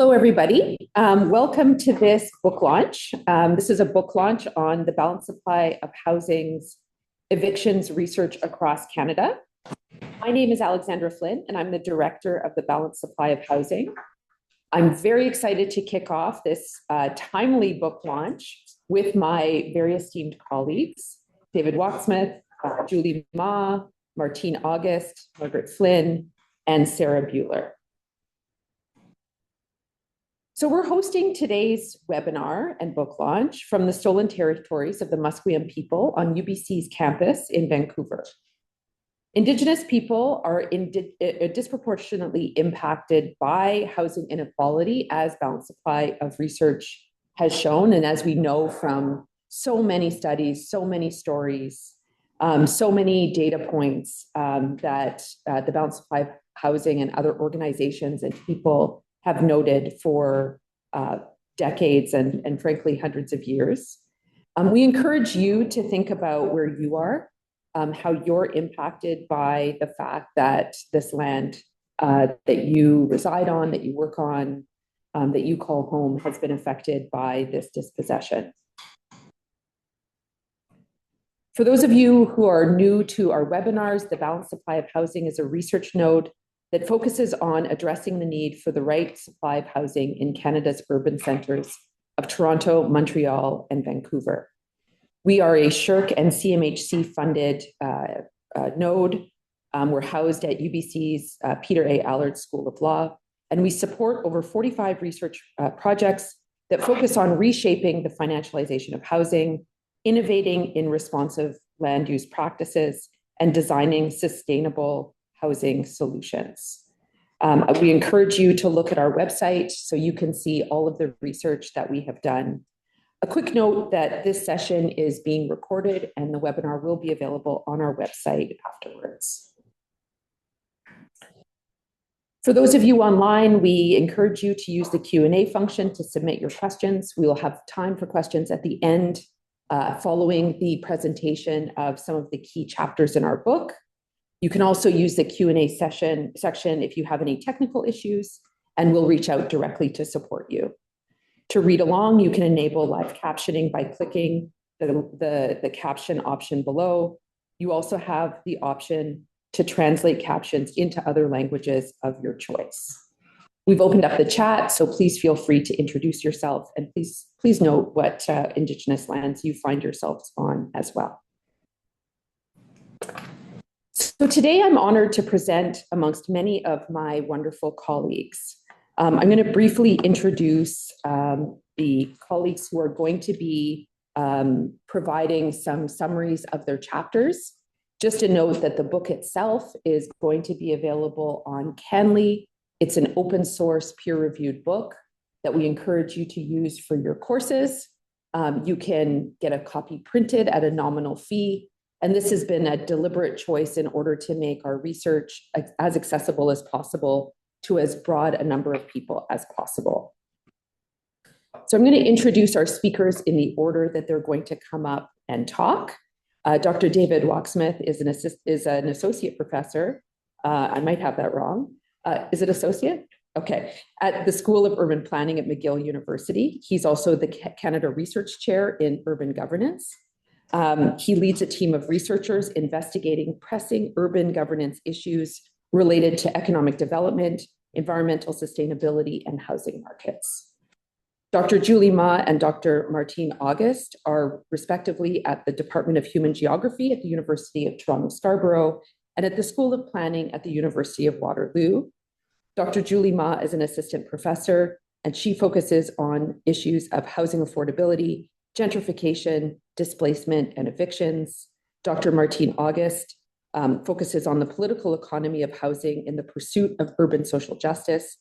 Hello, everybody. Welcome to this book launch. This is a book launch on the balanced supply of housing's evictions research across Canada. My name is Alexandra Flynn, and I'm the director of the balanced supply of housing. I'm very excited to kick off this timely book launch with my very esteemed colleagues, David Wachsmuth, Julie Ma, Martine August, Margaret Flynn, and Sarah Buhler. So we're hosting today's webinar and book launch from the stolen territories of the Musqueam people on UBC's campus in Vancouver. Indigenous people are disproportionately impacted by housing inequality, as balanced supply of research has shown, and as we know from so many studies, so many stories, so many data points that the balanced supply of housing and other organizations and people have noted for decades and frankly, hundreds of years. We encourage you to think about where you are, how you're impacted by the fact that this land that you reside on, that you work on, that you call home has been affected by this dispossession. For those of you who are new to our webinars, the balanced supply of housing is a research node that focuses on addressing the need for the right supply of housing in Canada's urban centres of Toronto, Montreal, and Vancouver. We are a SSHRC and CMHC funded node. We're housed at UBC's Peter A. Allard School of Law, and we support over 45 research projects that focus on reshaping the financialization of housing, innovating in responsive land use practices, and designing sustainable housing solutions. We encourage you to look at our website so you can see all of the research that we have done. A quick note that this session is being recorded and the webinar will be available on our website afterwards. For those of you online, we encourage you to use the Q&A function to submit your questions. We will have time for questions at the end, following the presentation of some of the key chapters in our book. You can also use the Q&A section if you have any technical issues, and we'll reach out directly to support you. To read along, you can enable live captioning by clicking the caption option below. You also have the option to translate captions into other languages of your choice. We've opened up the chat, so please feel free to introduce yourself, and please note what Indigenous lands you find yourselves on as well. So today I'm honored to present amongst many of my wonderful colleagues. I'm going to briefly introduce the colleagues who are going to be providing some summaries of their chapters. Just a note that the book itself is going to be available on Canly. It's an open source peer-reviewed book that we encourage you to use for your courses. You can get a copy printed at a nominal fee. And this has been a deliberate choice in order to make our research as accessible as possible to as broad a number of people as possible. So I'm going to introduce our speakers in the order that they're going to come up and talk. Dr. David Wachsmuth is an associate professor. I might have that wrong. Is it associate? Okay. At the School of Urban Planning at McGill University. He's also the Canada Research Chair in Urban Governance. He leads a team of researchers investigating pressing urban governance issues related to economic development, environmental sustainability, and housing markets. Dr. Julie Ma and Dr. Martine August are respectively at the Department of Human Geography at the University of Toronto Scarborough and at the School of Planning at the University of Waterloo. Dr. Julie Ma is an assistant professor, and she focuses on issues of housing affordability, gentrification, displacement, and evictions. Dr. Martine August focuses on the political economy of housing in the pursuit of urban social justice,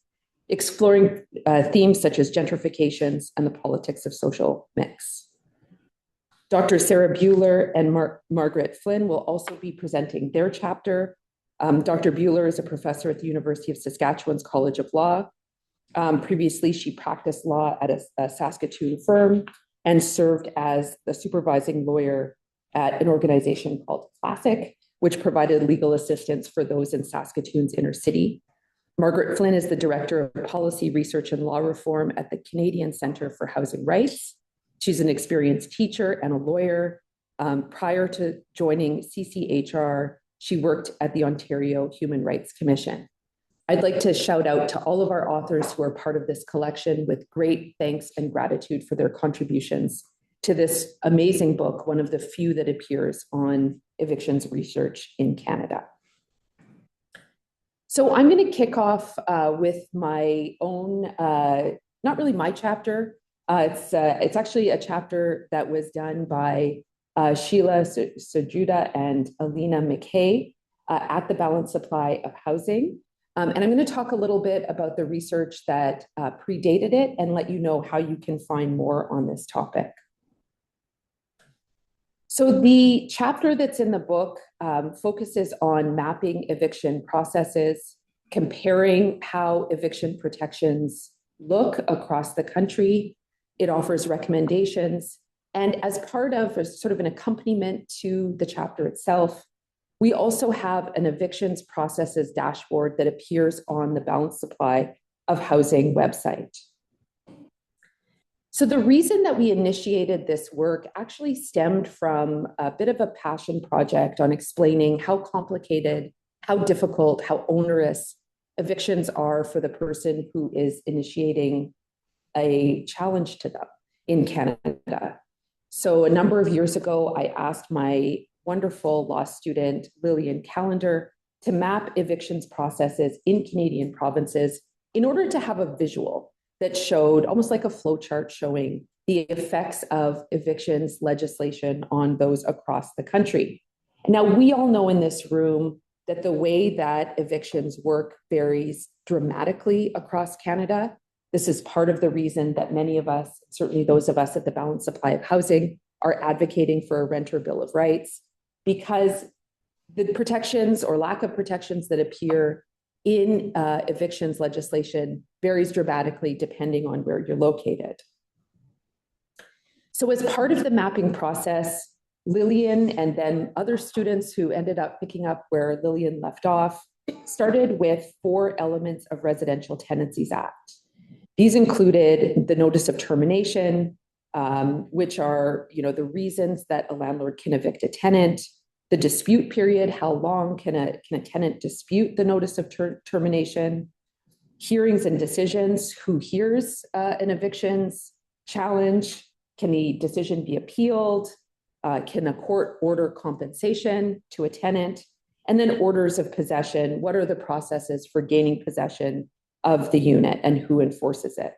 exploring themes such as gentrifications and the politics of social mix. Dr. Sarah Buhler and Margaret Flynn will also be presenting their chapter. Dr. Buhler is a professor at the University of Saskatchewan's College of Law. Previously, she practiced law at a Saskatoon firm and served as the supervising lawyer at an organization called Classic, which provided legal assistance for those in Saskatoon's inner city. Margaret Flynn is the Director of Policy Research and Law Reform at the Canadian Centre for Housing Rights. She's an experienced teacher and a lawyer. Prior to joining CCHR, she worked at the Ontario Human Rights Commission. I'd like to shout out to all of our authors who are part of this collection with great thanks and gratitude for their contributions to this amazing book, one of the few that appears on evictions research in Canada. So I'm going to kick off with my own, not really my chapter. It's actually a chapter that was done by Sheila Sojuda and Alina McKay at the Balanced Supply of Housing. And I'm going to talk a little bit about the research that predated it and let you know how you can find more on this topic. So the chapter that's in the book focuses on mapping eviction processes, comparing how eviction protections look across the country. It offers recommendations. And as part of a sort of an accompaniment to the chapter itself, we also have an evictions processes dashboard that appears on the Balanced Supply of Housing website. So the reason that we initiated this work actually stemmed from a bit of a passion project on explaining how complicated, how difficult, how onerous evictions are for the person who is initiating a challenge to them in Canada. So a number of years ago, I asked my wonderful law student, Lillian Callender, to map evictions processes in Canadian provinces in order to have a visual that showed almost like a flow chart showing the effects of evictions legislation on those across the country. Now, we all know in this room that the way that evictions work varies dramatically across Canada. This is part of the reason that many of us, certainly those of us at the Balanced Supply of Housing, are advocating for a renter bill of rights, because the protections or lack of protections that appear in evictions legislation varies dramatically depending on where you're located. So as part of the mapping process, Lillian and then other students who ended up picking up where Lillian left off started with 4 elements of Residential Tenancies Act. These included the notice of termination, which are, the reasons that a landlord can evict a tenant, the dispute period, how long can a tenant dispute the notice of termination, hearings and decisions, who hears an evictions challenge, can the decision be appealed, can a court order compensation to a tenant, and then orders of possession, what are the processes for gaining possession of the unit and who enforces it.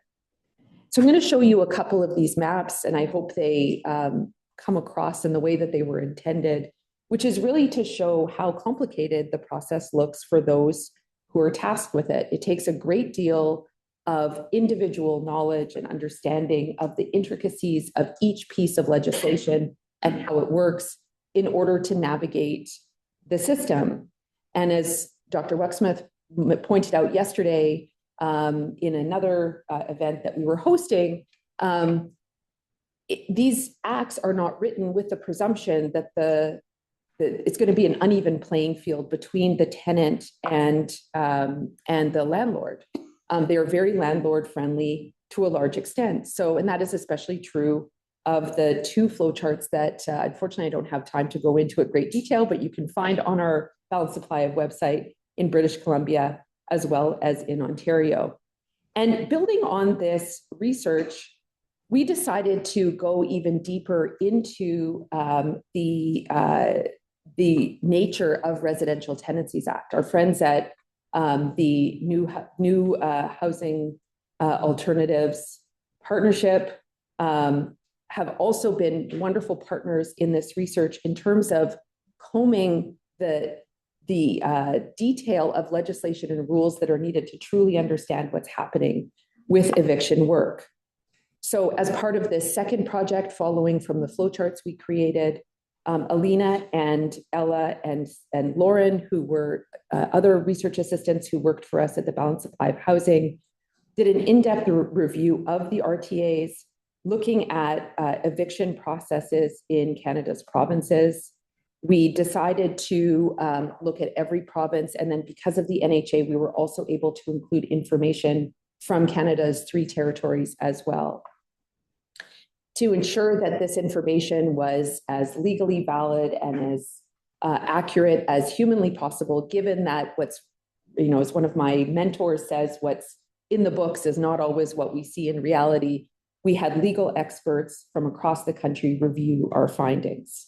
So I'm going to show you a couple of these maps, and I hope they come across in the way that they were intended, which is really to show how complicated the process looks for those who are tasked with it. It takes a great deal of individual knowledge and understanding of the intricacies of each piece of legislation and how it works in order to navigate the system. And as Dr. Wachsmuth pointed out yesterday in another event that we were hosting, these acts are not written with the presumption that it's going to be an uneven playing field between the tenant and the landlord. They are very landlord friendly to a large extent. So, and that is especially true of the 2 flowcharts that unfortunately I don't have time to go into at great detail, but you can find on our Balanced Supply of website in British Columbia as well as in Ontario. And building on this research, we decided to go even deeper into the nature of Residential Tenancies Act. Our friends at the new Housing Alternatives Partnership have also been wonderful partners in this research in terms of combing the detail of legislation and rules that are needed to truly understand what's happening with eviction work. So as part of this second project, following from the flowcharts we created, Alina and Ella and Lauren, who were other research assistants who worked for us at the Balanced Supply of Housing, did an in-depth review of the RTAs, looking at eviction processes in Canada's provinces. We decided to look at every province, and then because of the NHA, we were also able to include information from Canada's 3 territories as well, to ensure that this information was as legally valid and as accurate as humanly possible, given that what's, as one of my mentors says, what's in the books is not always what we see in reality. We had legal experts from across the country review our findings.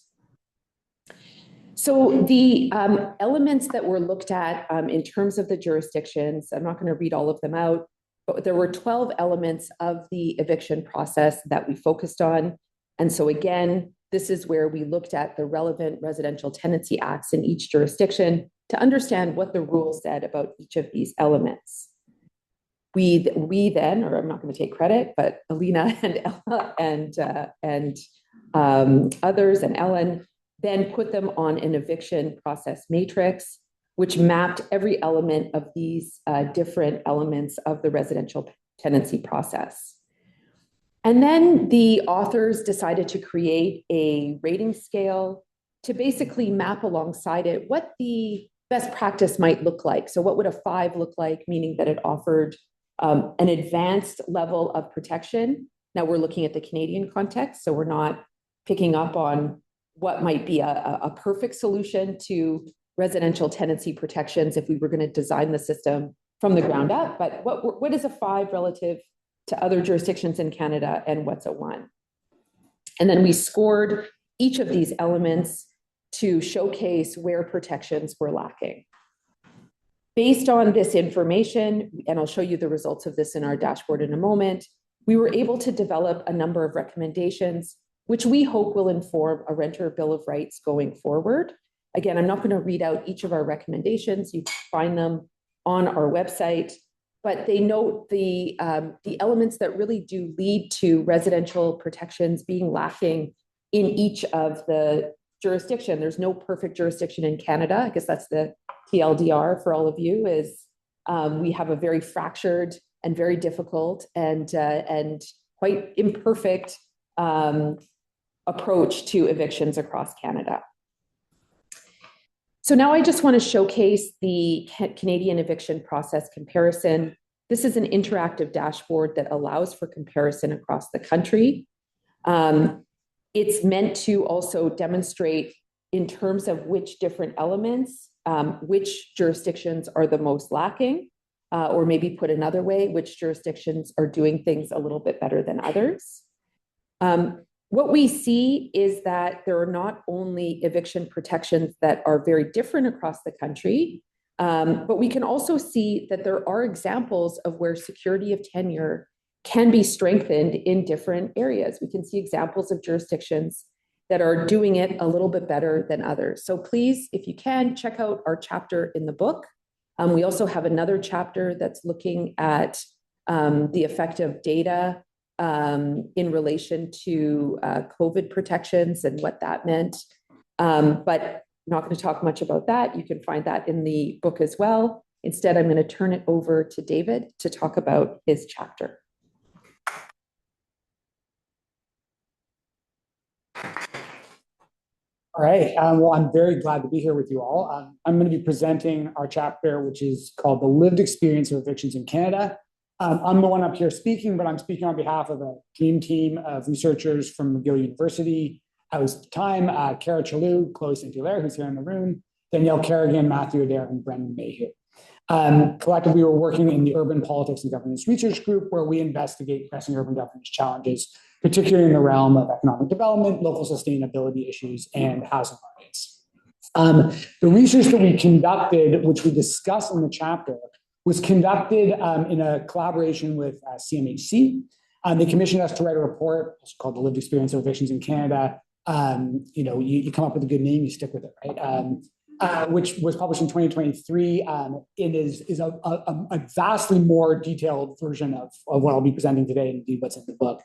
So the elements that were looked at in terms of the jurisdictions, I'm not going to read all of them out, but there were 12 elements of the eviction process that we focused on. And so again, this is where we looked at the relevant residential tenancy acts in each jurisdiction to understand what the rules said about each of these elements. We then, or I'm not going to take credit, but Alina and Ella and others and Ellen then put them on an eviction process matrix, which mapped every element of these different elements of the residential tenancy process. And then the authors decided to create a rating scale to basically map alongside it what the best practice might look like. So what would a 5 look like, meaning that it offered an advanced level of protection. Now we're looking at the Canadian context, so we're not picking up on what might be a perfect solution to residential tenancy protections if we were going to design the system from the ground up. But what is a 5 relative to other jurisdictions in Canada, and what's a 1? And then we scored each of these elements to showcase where protections were lacking. Based on this information, and I'll show you the results of this in our dashboard in a moment, we were able to develop a number of recommendations, which we hope will inform a renter bill of rights going forward. Again, I'm not going to read out each of our recommendations. You can find them on our website, but they note the elements that really do lead to residential protections being lacking in each of the jurisdiction. There's no perfect jurisdiction in Canada. I guess that's the TLDR for all of you, is we have a very fractured and very difficult and quite imperfect approach to evictions across Canada. So now I just want to showcase the Canadian eviction process comparison. This is an interactive dashboard that allows for comparison across the country. It's meant to also demonstrate in terms of which different elements, which jurisdictions are the most lacking, or maybe put another way, which jurisdictions are doing things a little bit better than others. What we see is that there are not only eviction protections that are very different across the country, but we can also see that there are examples of where security of tenure can be strengthened in different areas. We can see examples of jurisdictions that are doing it a little bit better than others. So please, if you can, check out our chapter in the book. We also have another chapter that's looking at the effect of data in relation to COVID protections and what that meant. But not going to talk much about that. You can find that in the book as well. Instead, I'm going to turn it over to David to talk about his chapter. All right. Well, I'm very glad to be here with you all. I'm going to be presenting our chapter, which is called The Lived Experience of Evictions in Canada. I'm the one up here speaking, but I'm speaking on behalf of a dream team of researchers from McGill University. I was at the time, Cara Chalou, Chloe St-Hilaire, who's here in the room, Danielle Kerrigan, Matthew Adair, and Brendan Mayhew. Collectively, we're working in the Urban Politics and Governance Research Group, where we investigate pressing urban governance challenges, particularly in the realm of economic development, local sustainability issues, and housing markets. The research that we conducted, which we discuss in the chapter, was conducted in a collaboration with CMHC. They commissioned us to write a report called The Lived Experience of Evictions in Canada. You come up with a good name, you stick with it, right? Which was published in 2023. It is a vastly more detailed version of what I'll be presenting today, and indeed what's in the book.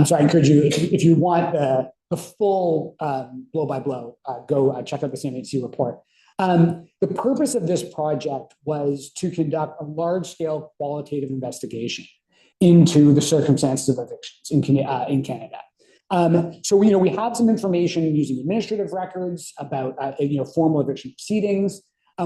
So I encourage you, if you want the full blow by blow, go check out the CMHC report. The purpose of this project was to conduct a large-scale qualitative investigation into the circumstances of evictions in Canada. So, we have some information using administrative records about, formal eviction proceedings.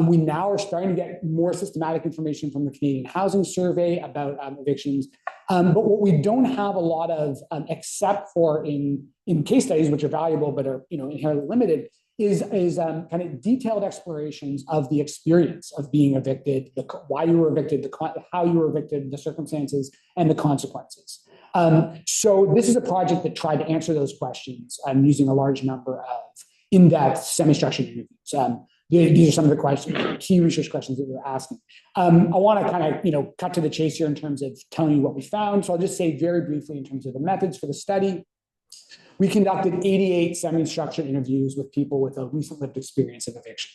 We now are starting to get more systematic information from the Canadian Housing Survey about evictions. But what we don't have a lot of, except for in case studies, which are valuable but are inherently limited, is kind of detailed explorations of the experience of being evicted, why you were evicted, how you were evicted, the circumstances, and the consequences. So this is a project that tried to answer those questions using a large number of in-depth, semi-structured interviews. These are some of the questions, key research questions that we're asking. I want to kind of, cut to the chase here in terms of telling you what we found. So I'll just say very briefly in terms of the methods for the study. We conducted 88 semi-structured interviews with people with a recent lived experience of eviction.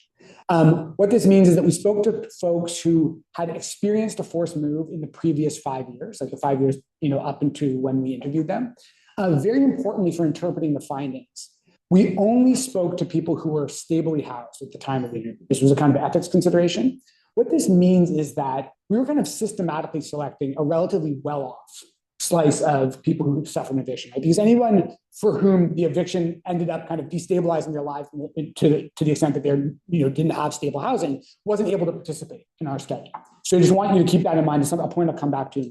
What this means is that we spoke to folks who had experienced a forced move in the previous 5 years, like the 5 years, up into when we interviewed them. Very importantly for interpreting the findings, we only spoke to people who were stably housed at the time of the interview. This was a kind of ethics consideration. What this means is that we were kind of systematically selecting a relatively well-off slice of people who suffer an eviction, right? Because anyone for whom the eviction ended up kind of destabilizing their life to the extent that they didn't have stable housing wasn't able to participate in our study. So I just want you to keep that in mind. It's a point I'll come back to.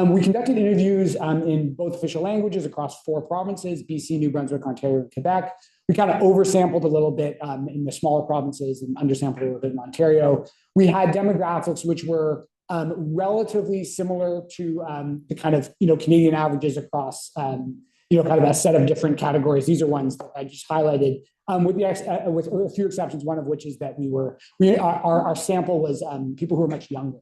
We conducted interviews in both official languages across 4 provinces, BC, New Brunswick, Ontario, and Quebec. We kind of oversampled a little bit in the smaller provinces and undersampled a little bit in Ontario. We had demographics which were relatively similar to the kind of Canadian averages across kind of a set of different categories. These are ones that I just highlighted with a few exceptions. One of which is that our sample was people who are much younger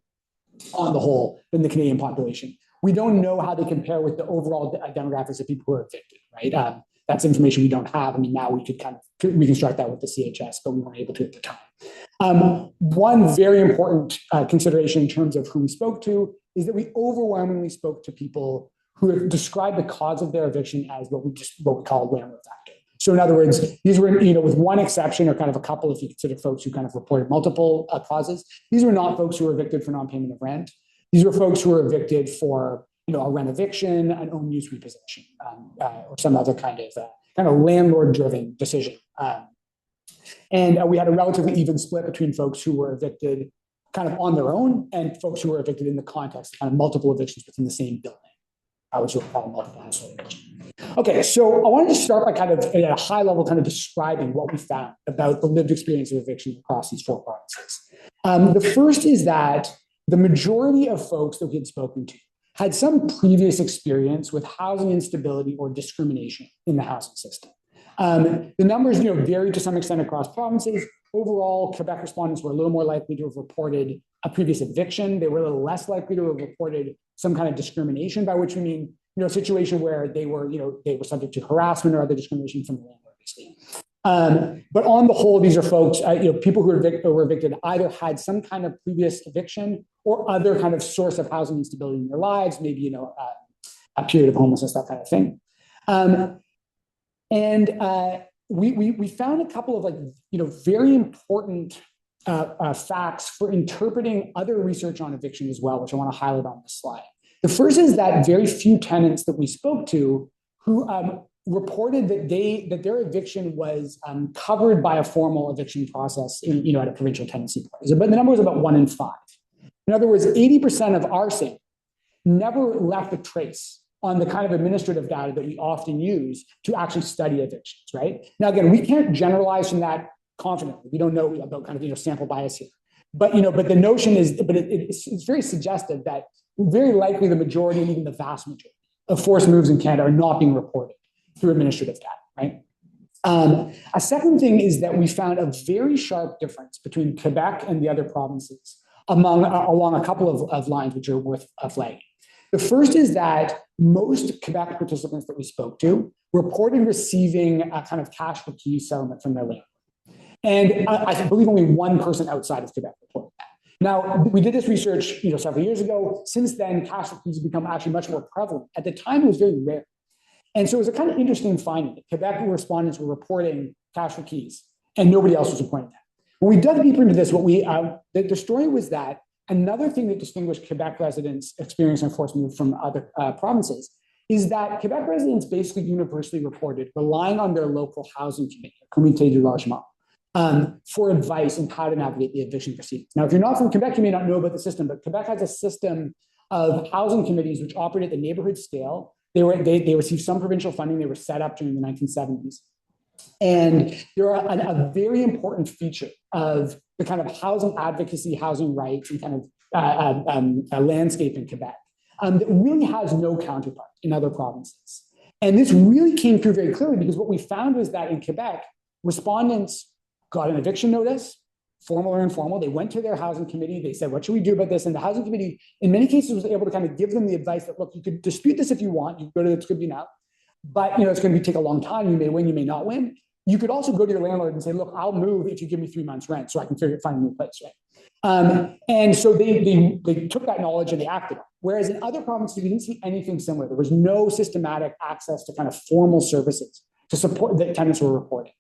on the whole than the Canadian population. We don't know how they compare with the overall demographics of people who are evicted, right? That's information we don't have. I mean, now we could kind of reconstruct that with the CHS, but we weren't able to at the time. One very important consideration in terms of who we spoke to is that we overwhelmingly spoke to people who have described the cause of their eviction as what we call landlord factor. So in other words, these were, with one exception or kind of a couple, if you consider folks who kind of reported multiple causes, these were not folks who were evicted for non-payment of rent. These were folks who were evicted for, a rent eviction, an own use repossession, or some other kind of landlord-driven decision. And we had a relatively even split between folks who were evicted kind of on their own and folks who were evicted in the context of kind of multiple evictions within the same building, which we'll call multiple household eviction. Okay, so I wanted to start by kind of at a high level kind of describing what we found about the lived experience of eviction across these 4 provinces. The first is that the majority of folks that we had spoken to had some previous experience with housing instability or discrimination in the housing system. The numbers, vary to some extent across provinces. Overall, Quebec respondents were a little more likely to have reported a previous eviction. They were a little less likely to have reported some kind of discrimination, by which we mean, a situation where they were subject to harassment or other discrimination from the landlord, basically. But on the whole, these are folks, people who were evicted either had some kind of previous eviction or other kind of source of housing instability in their lives, maybe, a period of homelessness, that kind of thing. We found a couple of very important facts for interpreting other research on eviction as well, which I want to highlight on this slide. The first is that very few tenants that we spoke to who reported that their eviction was covered by a formal eviction process at a provincial tenancy board. But the number was about 1 in 5. In other words, 80% of our sample never left a trace on the kind of administrative data that we often use to actually study evictions, right? Now, again, we can't generalize from that confidently. We don't know about kind of sample bias here. But but the notion is, it's very suggestive that very likely the majority and even the vast majority of forced moves in Canada are not being reported through administrative data, right? A second thing is that we found a very sharp difference between Quebec and the other provinces along a couple of lines which are worth flagging. The first is that most Quebec participants that we spoke to reported receiving a kind of cash for keys settlement from their landlord. And I believe only one person outside of Quebec reported that. Now, we did this research several years ago. Since then, cash for keys have become actually much more prevalent. At the time, it was very rare. And so it was a kind of interesting finding that Quebec respondents were reporting cash for keys, and nobody else was reporting that. When we dug deeper into this, the story was that another thing that distinguished Quebec residents experiencing a forced move from other provinces is that Quebec residents basically universally reported relying on their local housing committee, Comité du Logement, for advice on how to navigate the eviction proceedings. Now, if you're not from Quebec, you may not know about the system, but Quebec has a system of housing committees which operate at the neighborhood scale. They received some provincial funding. They were set up during the 1970s. And they're a very important feature of the kind of housing advocacy, housing rights, and kind of landscape in Quebec that really has no counterpart in other provinces. And this really came through very clearly because what we found was that in Quebec, respondents got an eviction notice, formal or informal. They went to their housing committee. They said, what should we do about this? And the housing committee, in many cases, was able to kind of give them the advice that, look, you could dispute this if you want. You can go to the tribunal, but it's going to take a long time. You may win, you may not win. You could also go to your landlord and say, look, I'll move if you give me 3 months rent so I can find a new place, right? And so they took that knowledge and they acted on it. Whereas in other provinces, we didn't see anything similar. There was no systematic access to kind of formal services to support that tenants were reporting.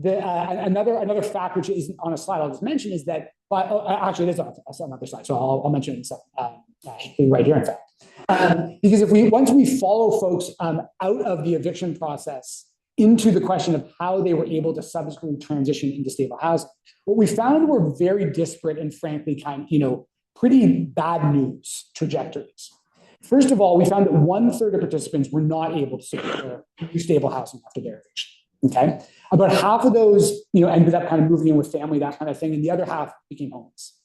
Another fact, which isn't on a slide, I'll just mention, is that, actually, it is on another slide, so I'll mention it in a second, right here, in fact. Because once we follow folks out of the eviction process into the question of how they were able to subsequently transition into stable housing, what we found were very disparate and frankly pretty bad news trajectories. First of all, we found that 1/3 of participants were not able to secure stable housing after their eviction. Okay, about half of those, ended up kind of moving in with family, that kind of thing, and the other half became homeless.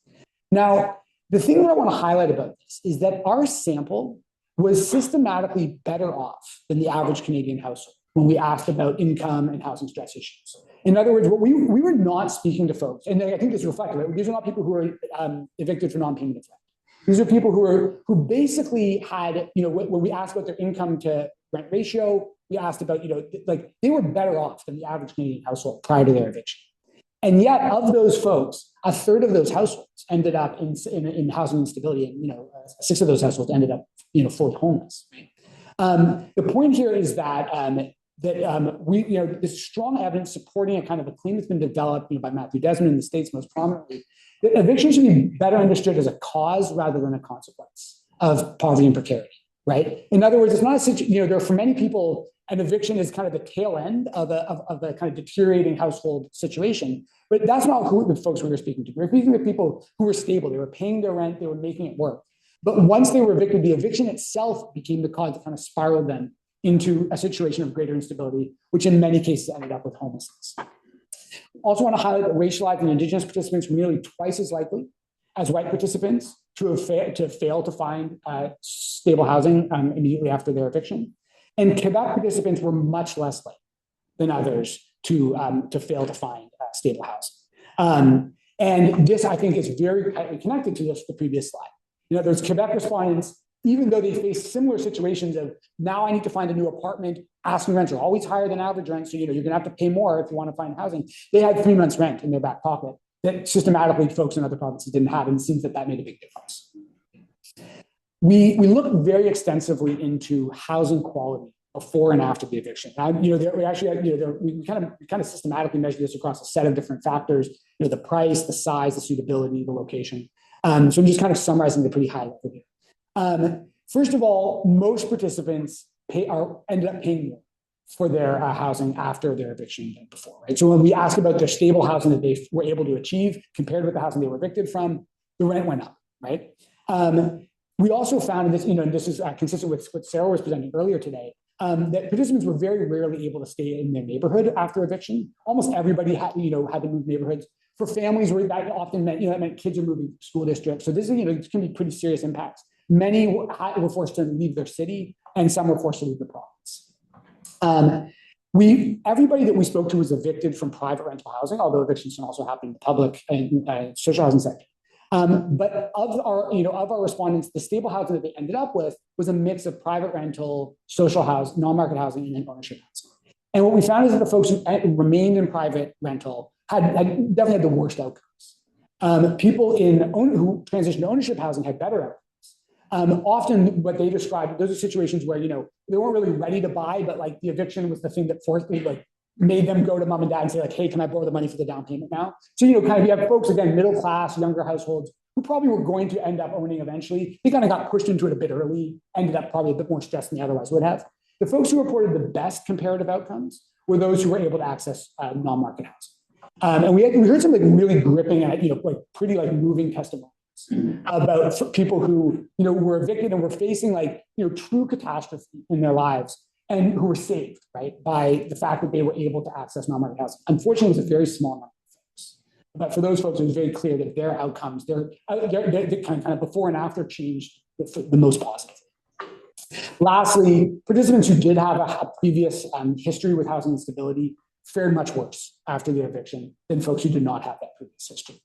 Now, the thing that I want to highlight about this is that our sample was systematically better off than the average Canadian household when we asked about income and housing stress issues. In other words, what we were not speaking to folks, and I think this is reflective, right? These are not people who are evicted for non-payment of rent. These are people who basically had, when we asked about their income to rent ratio, we asked about, they were better off than the average Canadian household prior to their eviction. And yet, of those folks, 1/3 of those households ended up in housing instability, and 6 of those households ended up, fully homeless. Right? The point here is that there's strong evidence supporting a kind of a claim that's been developed by Matthew Desmond in the States most prominently, that eviction should be better understood as a cause rather than a consequence of poverty and precarity. Right. In other words, it's not a situation, there for many people, an eviction is kind of the tail end of a kind of deteriorating household situation. But that's not who the folks we were speaking to. We were speaking to people who were stable. They were paying their rent. They were making it work. But once they were evicted, the eviction itself became the cause that kind of spiraled them into a situation of greater instability, which in many cases ended up with homelessness. Also want to highlight that racialized and Indigenous participants were nearly twice as likely as white participants to fail to find stable housing immediately after their eviction. And Quebec participants were much less likely than others to fail to find stable housing. And this, I think, is very tightly connected to the previous slide. There's Quebec respondents, even though they face similar situations of, now I need to find a new apartment, asking rents are always higher than average rent, so you're going to have to pay more if you want to find housing. They had 3 months rent in their back pocket that systematically folks in other provinces didn't have, and it seems that made a big difference. We looked very extensively into housing quality before and after the eviction. We kind of systematically measured this across a set of different factors, the price, the size, the suitability, the location. So I'm just kind of summarizing the pretty high level here. First of all, most participants ended up paying more for their housing after their eviction than before, right? So when we ask about their stable housing that they were able to achieve compared with the housing they were evicted from, the rent went up, right? We also found this, and this is consistent with what Sarah was presenting earlier today, that participants were very rarely able to stay in their neighborhood after eviction. Almost everybody had to move neighborhoods. For families, where that often meant, that meant kids are moving school districts. So this is, it can be pretty serious impacts. Many were forced to leave their city, and some were forced to leave the province. Everybody that we spoke to was evicted from private rental housing, although evictions can also happen in the public and social housing sector. But of our respondents, the stable housing that they ended up with was a mix of private rental, social housing, non-market housing, and then ownership housing. And what we found is that the folks who remained in private rental had definitely had the worst outcomes. People who transitioned to ownership housing had better outcomes. Often what they described, those are situations where, they weren't really ready to buy, but the eviction was the thing that made them go to mom and dad and say hey, can I borrow the money for the down payment now? So, you have folks, again, middle class, younger households who probably were going to end up owning eventually, they kind of got pushed into it a bit early, ended up probably a bit more stressed than they otherwise would have. The folks who reported the best comparative outcomes were those who were able to access non-market housing. And we heard some like really gripping and like pretty like moving testimonies about people who were evicted and were facing like true catastrophe in their lives and who were saved, right, by the fact that they were able to access non-market housing. Unfortunately, it was a very small number of folks, but for those folks, it was very clear that their outcomes, their kind of before and after changed the most positive. Lastly, participants who did have a previous history with housing instability fared much worse after the eviction than folks who did not have that previous history.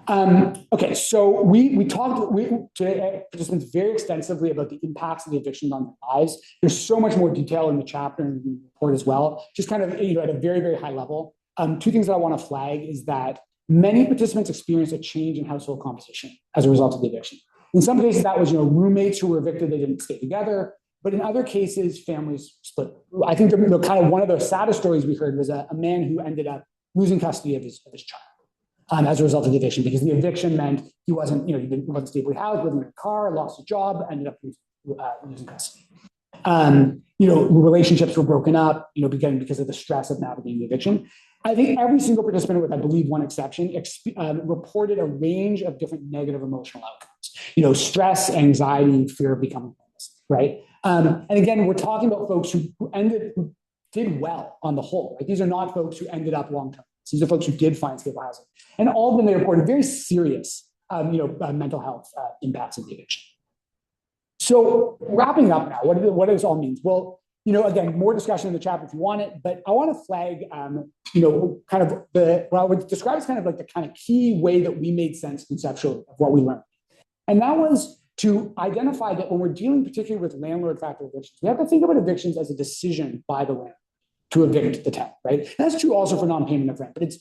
Okay, so we talked to participants very extensively about the impacts of the eviction on their lives. There's so much more detail in the chapter and the report as well. Just kind of at a very, very high level. Two things that I want to flag is that many participants experienced a change in household composition as a result of the eviction. In some cases, that was roommates who were evicted, they didn't stay together. But in other cases, families split. I think the kind of one of the saddest stories we heard was a man who ended up losing custody of his child as a result of the eviction, because the eviction meant he wasn't, he wasn't stably housed, living in a car, lost his job, ended up losing custody. Relationships were broken up, beginning because of the stress of navigating the eviction. I think every single participant, with I believe one exception, reported a range of different negative emotional outcomes. Stress, anxiety, fear of becoming homeless, right? And again, we're talking about folks who did well on the whole. Right? These are not folks who ended up long term. These are folks who did find stable housing, and all of them, they reported very serious, mental health impacts of the eviction. So wrapping up now, what does this all mean? Well, again, more discussion in the chapter if you want it, but I want to flag, kind of what I would describe as kind of like the kind of key way that we made sense conceptually of what we learned. And that was to identify that when we're dealing particularly with landlord factor evictions, we have to think about evictions as a decision by the landlord to evict the tenant, right? And that's true also for non-payment of rent, but it's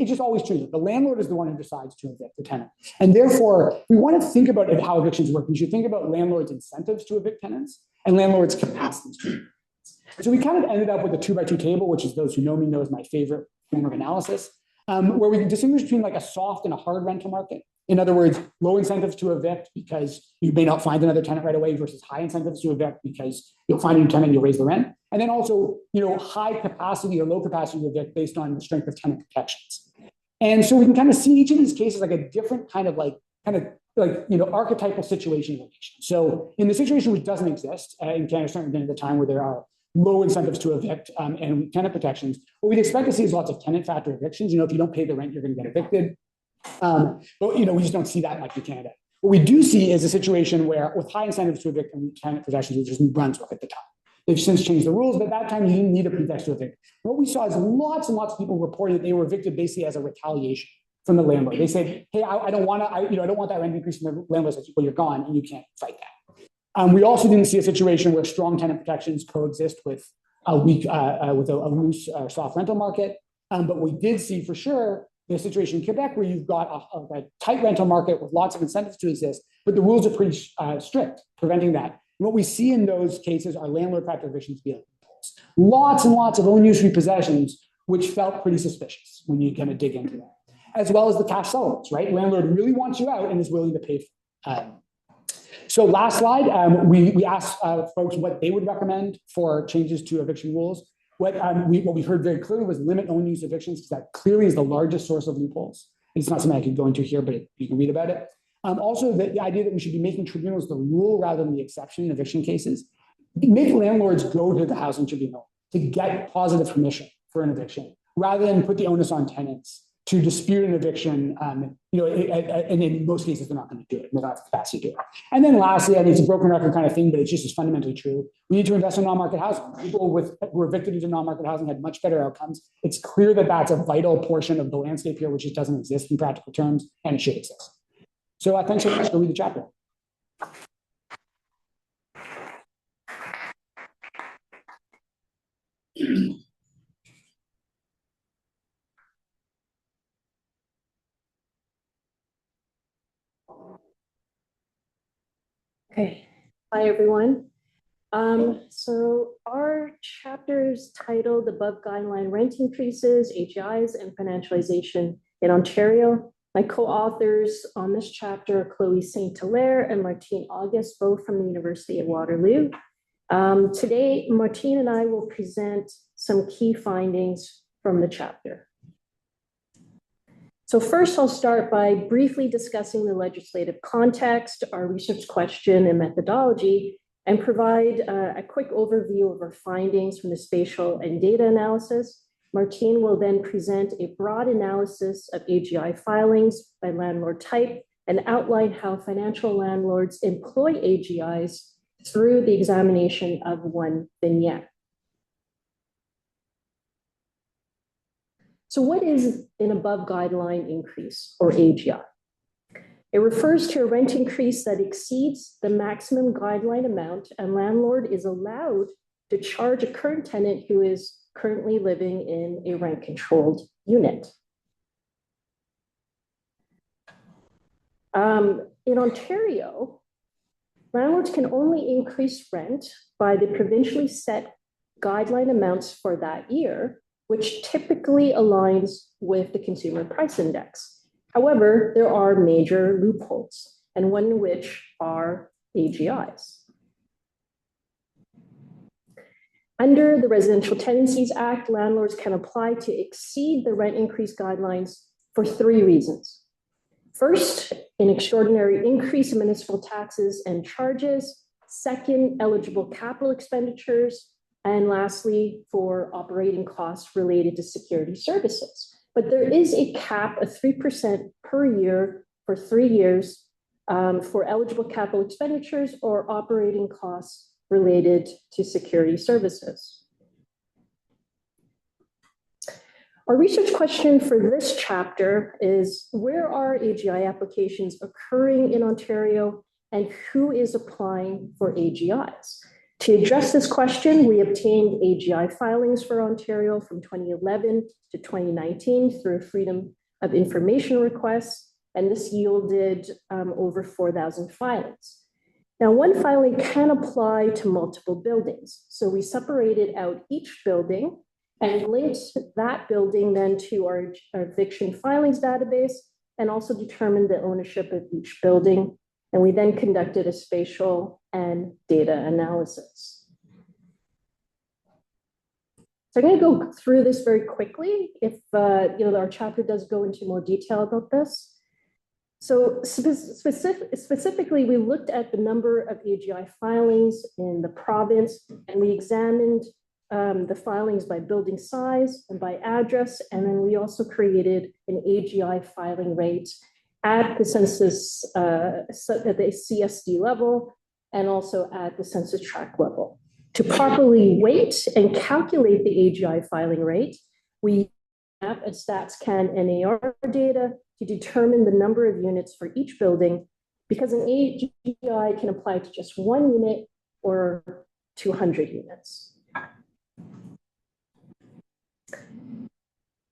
just always true that the landlord is the one who decides to evict the tenant. And therefore, we want to think about how evictions work. We should think about landlords' incentives to evict tenants and landlords' capacities to evict tenants. So we kind of ended up with a 2x2 table, which is, those who know me know is my favorite form of analysis, where we can distinguish between like a soft and a hard rental market. In other words, low incentives to evict because you may not find another tenant right away, versus high incentives to evict because you'll find a new tenant and you'll raise the rent. And then also, high capacity or low capacity to evict based on the strength of tenant protections. And so we can kind of see each of these cases like a different kind of archetypal situation of eviction. So in the situation which doesn't exist in Canada, certainly at the time where there are low incentives to evict and tenant protections, what we'd expect to see is lots of tenant factor evictions. If you don't pay the rent, you're going to get evicted. But we just don't see that much in Canada. What we do see is a situation where, with high incentives to evict and tenant protections, which is New Brunswick at the time. They've since changed the rules, but at that time you didn't need a pretext to evict. What we saw is lots and lots of people reporting that they were evicted basically as a retaliation from the landlord. They said, "Hey, I don't want that rent increase." And the landlord says, "Well, you're gone, and you can't fight that." We also didn't see a situation where strong tenant protections coexist with a weak, with a loose soft rental market. But we did see for sure the situation in Quebec where you've got a tight rental market with lots of incentives to exist, but the rules are pretty strict, preventing that. And what we see in those cases are landlord factor evictions being lots and lots of own use repossessions, which felt pretty suspicious when you kind of dig into that, as well as the cash settlements, right? Landlord really wants you out and is willing to pay for it. So last slide, we asked folks what they would recommend for changes to eviction rules. What we heard very clearly was limit own use evictions, because that clearly is the largest source of loopholes. It's not something I could go into here, but you can read about it. Also, the idea that we should be making tribunals the rule rather than the exception in eviction cases. Make landlords go to the housing tribunal to get positive permission for an eviction, rather than put the onus on tenants to dispute an eviction. And in most cases, they're not going to do it. They're not have the capacity to do it. And then lastly, I mean, it's a broken record kind of thing, but it's just as fundamentally true. We need to invest in non-market housing. People who were evicted into non-market housing had much better outcomes. It's clear that that's a vital portion of the landscape here, which just doesn't exist in practical terms, and it should exist. So thanks so much. Go read the chapter. Okay, hi everyone. So our chapter is titled Above Guideline Rent Increases, HIs, and Financialization in Ontario. My co-authors on this chapter are Chloe Saint-Hilaire and Martine August, both from the University of Waterloo. Today, Martine and I will present some key findings from the chapter. So first, I'll start by briefly discussing the legislative context, our research question and methodology, and provide a quick overview of our findings from the spatial and data analysis. Martine will then present a broad analysis of AGI filings by landlord type and outline how financial landlords employ AGIs through the examination of one vignette. So what is an above guideline increase, or AGI? It refers to a rent increase that exceeds the maximum guideline amount, and landlord is allowed to charge a current tenant who is currently living in a rent-controlled unit. In Ontario, landlords can only increase rent by the provincially set guideline amounts for that year, which typically aligns with the Consumer Price Index. However, there are major loopholes, and one of which are AGIs. Under the Residential Tenancies Act, landlords can apply to exceed the rent increase guidelines for three reasons. First, an extraordinary increase in municipal taxes and charges. Second, eligible capital expenditures. And lastly, for operating costs related to security services. But there is a cap of 3% per year for 3 years for eligible capital expenditures or operating costs related to security services. Our research question for this chapter is, where are AGI applications occurring in Ontario and who is applying for AGIs? To address this question, we obtained AGI filings for Ontario from 2011 to 2019 through Freedom of Information requests, and this yielded over 4,000 filings. Now, one filing can apply to multiple buildings. So we separated out each building and linked that building then to our eviction filings database and also determined the ownership of each building. And we then conducted a spatial and data analysis. So I'm going to go through this very quickly. If our chapter does go into more detail about this. So specifically, we looked at the number of AGI filings in the province, and we examined the filings by building size and by address, and then we also created an AGI filing rate at the census, at the CSD level, and also at the census tract level. To properly weight and calculate the AGI filing rate, we have a StatsCan NAR data to determine the number of units for each building, because an AGI can apply to just 1 unit or 200 units.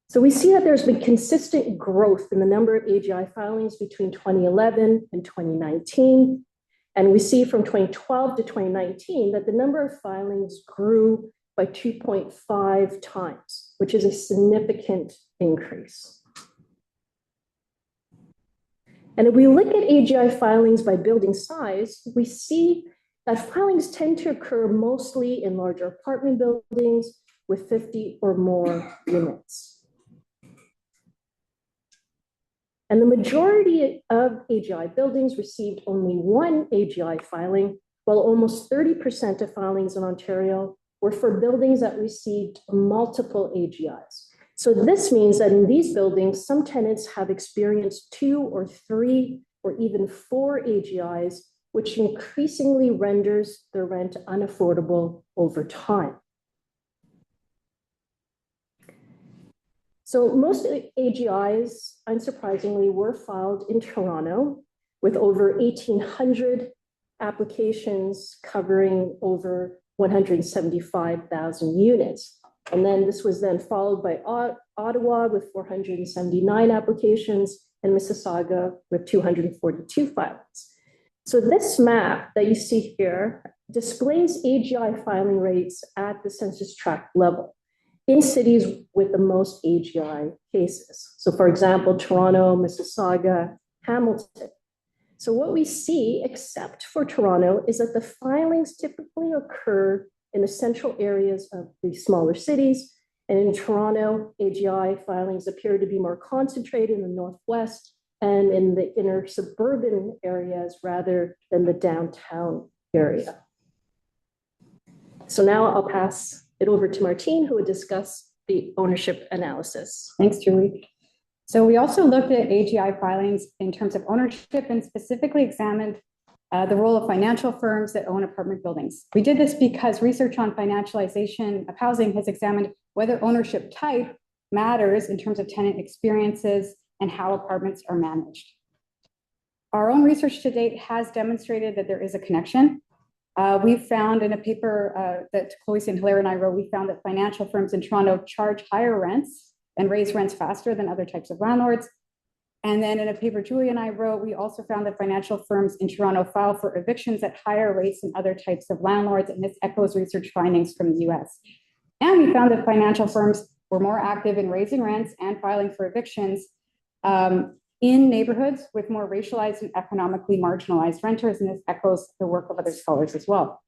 So we see that there's been consistent growth in the number of AGI filings between 2011 and 2019. And we see from 2012 to 2019 that the number of filings grew by 2.5 times, which is a significant increase. And if we look at AGI filings by building size, we see that filings tend to occur mostly in larger apartment buildings with 50 or more units. And the majority of AGI buildings received only one AGI filing, while almost 30% of filings in Ontario were for buildings that received multiple AGIs. So this means that in these buildings, some tenants have experienced 2 or 3 or even 4 AGIs, which increasingly renders their rent unaffordable over time. So most AGIs, unsurprisingly, were filed in Toronto with over 1,800 applications covering over 175,000 units. And then this was then followed by Ottawa with 479 applications and Mississauga with 242 filings. So this map that you see here displays AGI filing rates at the census tract level. in cities with the most AGI cases. So for example, Toronto, Mississauga, Hamilton. So what we see, except for Toronto, is that the filings typically occur in the central areas of the smaller cities. And in Toronto, AGI filings appear to be more concentrated in the Northwest and in the inner suburban areas rather than the downtown area. So now I'll pass it over to Martine, who would discuss the ownership analysis. Thanks, Julie. So we also looked at AGI filings in terms of ownership and specifically examined the role of financial firms that own apartment buildings. We did this because research on financialization of housing has examined whether ownership type matters in terms of tenant experiences and how apartments are managed. Our own research to date has demonstrated that there is a connection. We found in a paper that Chloe St. Hilaire and I wrote, we found that financial firms in Toronto charge higher rents and raise rents faster than other types of landlords. And then in a paper Julie and I wrote, we also found that financial firms in Toronto file for evictions at higher rates than other types of landlords, and this echoes research findings from the US. And we found that financial firms were more active in raising rents and filing for evictions in neighborhoods with more racialized and economically marginalized renters, and this echoes the work of other scholars as well.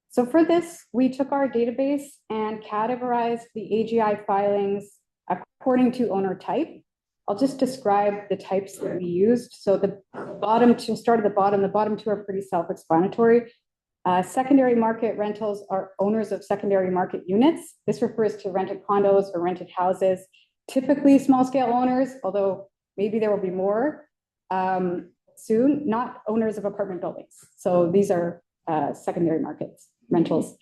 So for this, we took our database and categorized the AGI filings according to owner type. I'll just describe the types that we used. So the bottom two, start at the bottom two are pretty self-explanatory. Secondary market rentals are owners of secondary market units. This refers to rented condos or rented houses, typically small scale owners, although maybe there will be more soon, not owners of apartment buildings. So these are secondary markets rentals.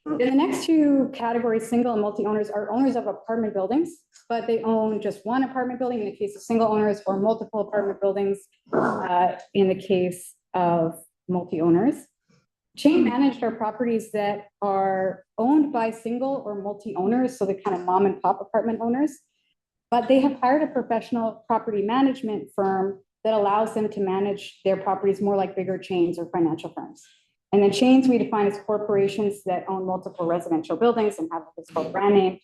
In the next two categories, single and multi-owners are owners of apartment buildings, but they own just one apartment building in the case of single owners, or multiple apartment buildings in the case of multi-owners. Chain managed are properties that are owned by single or multi-owners, so the kind of mom and pop apartment owners, but they have hired a professional property management firm that allows them to manage their properties more like bigger chains or financial firms. And then chains we define as corporations that own multiple residential buildings and have what's called brand name.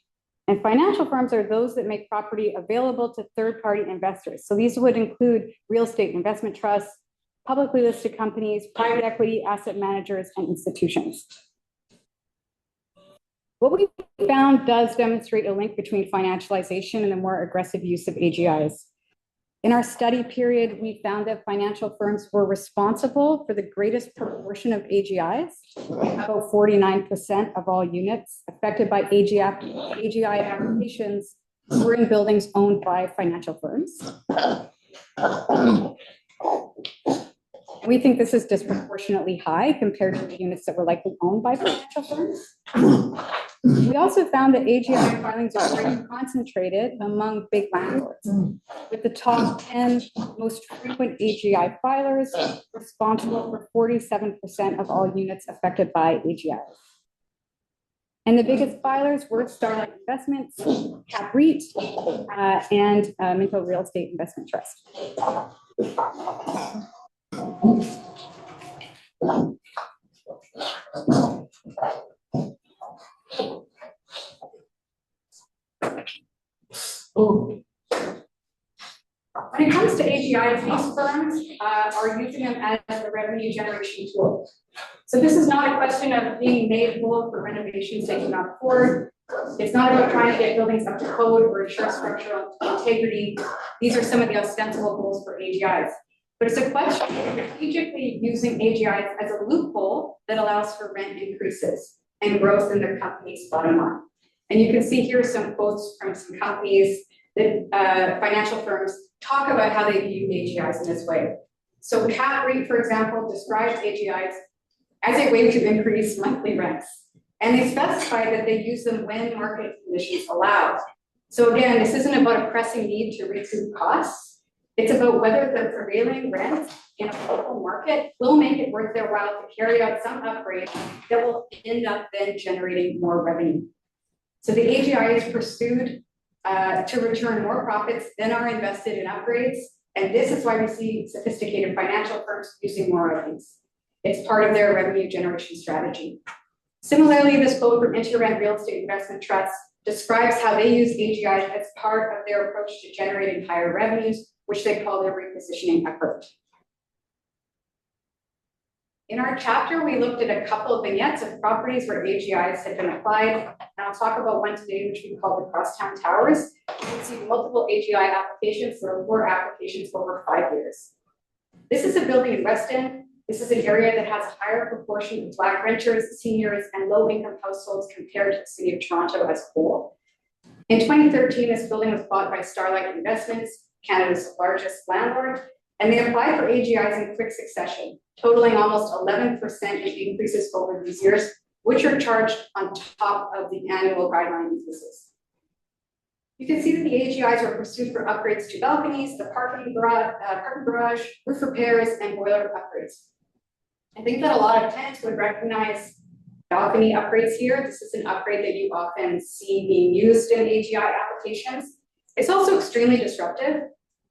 And financial firms are those that make property available to third-party investors. So these would include real estate investment trusts, publicly listed companies, private equity, asset managers, and institutions. What we found does demonstrate a link between financialization and the more aggressive use of AGIs. In our study period, we found that financial firms were responsible for the greatest proportion of AGIs, about 49% of all units affected by AGI applications were in buildings owned by financial firms. We think this is disproportionately high compared to the units that were likely owned by financial firms. We also found that AGI filings are very concentrated among big landlords, with the top 10 most frequent AGI filers responsible for 47% of all units affected by AGI. And the biggest filers were Starlight Investments, Cap REIT, and Minto Real Estate Investment Trust. When it comes to AGIs, these firms are using them as a revenue generation tool. So this is not a question of being made whole for renovations they cannot afford. It's not about trying to get buildings up to code or ensure structural integrity. These are some of the ostensible goals for AGIs. But it's a question of strategically using AGIs as a loophole that allows for rent increases and growth in their company's bottom line. And you can see here some quotes from some companies that financial firms talk about how they view AGIs in this way. So Cap REIT, for example, describes AGIs as a way to increase monthly rents. And they specify that they use them when market conditions allow. So again, this isn't about a pressing need to recoup costs. It's about whether the prevailing rent in a local market will make it worth their while to carry out some upgrades that will end up then generating more revenue. So the AGI is pursued to return more profits than are invested in upgrades. And this is why we see sophisticated financial firms using more of these. It's part of their revenue generation strategy. Similarly, this quote from InterRent Real Estate Investment Trust describes how they use AGI as part of their approach to generating higher revenues, which they call their repositioning effort. In our chapter, we looked at a couple of vignettes of properties where AGIs had been applied, and I'll talk about one today, which we call the Crosstown Towers. You can see multiple AGI applications. There are 4 applications over 5 years. This is a building in Weston. This is an area that has a higher proportion of Black renters, seniors, and low-income households compared to the city of Toronto as a whole. In 2013, this building was bought by Starlight Investments, Canada's largest landlord, and they applied for AGIs in quick succession, totaling almost 11% in increases over these years, which are charged on top of the annual guideline increases. You can see that the AGIs were pursued for upgrades to balconies, the parking garage, roof repairs, and boiler upgrades. I think that a lot of tenants would recognize balcony upgrades here. This is an upgrade that you often see being used in AGI applications. It's also extremely disruptive.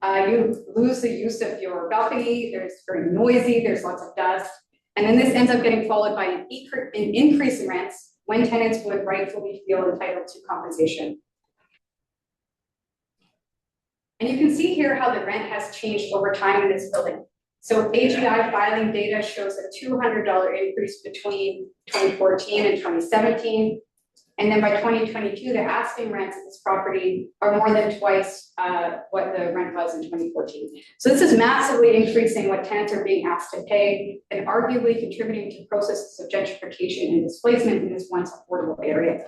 You lose the use of your balcony, there's very noisy, there's lots of dust, and then this ends up getting followed by an increase in rents when tenants would rightfully feel entitled to compensation. And you can see here how the rent has changed over time in this building. So AGI filing data shows a $200 increase between 2014 and 2017. And then by 2022, the asking rents of this property are more than twice what the rent was in 2014. So this is massively increasing what tenants are being asked to pay and arguably contributing to processes of gentrification and displacement in this once affordable area.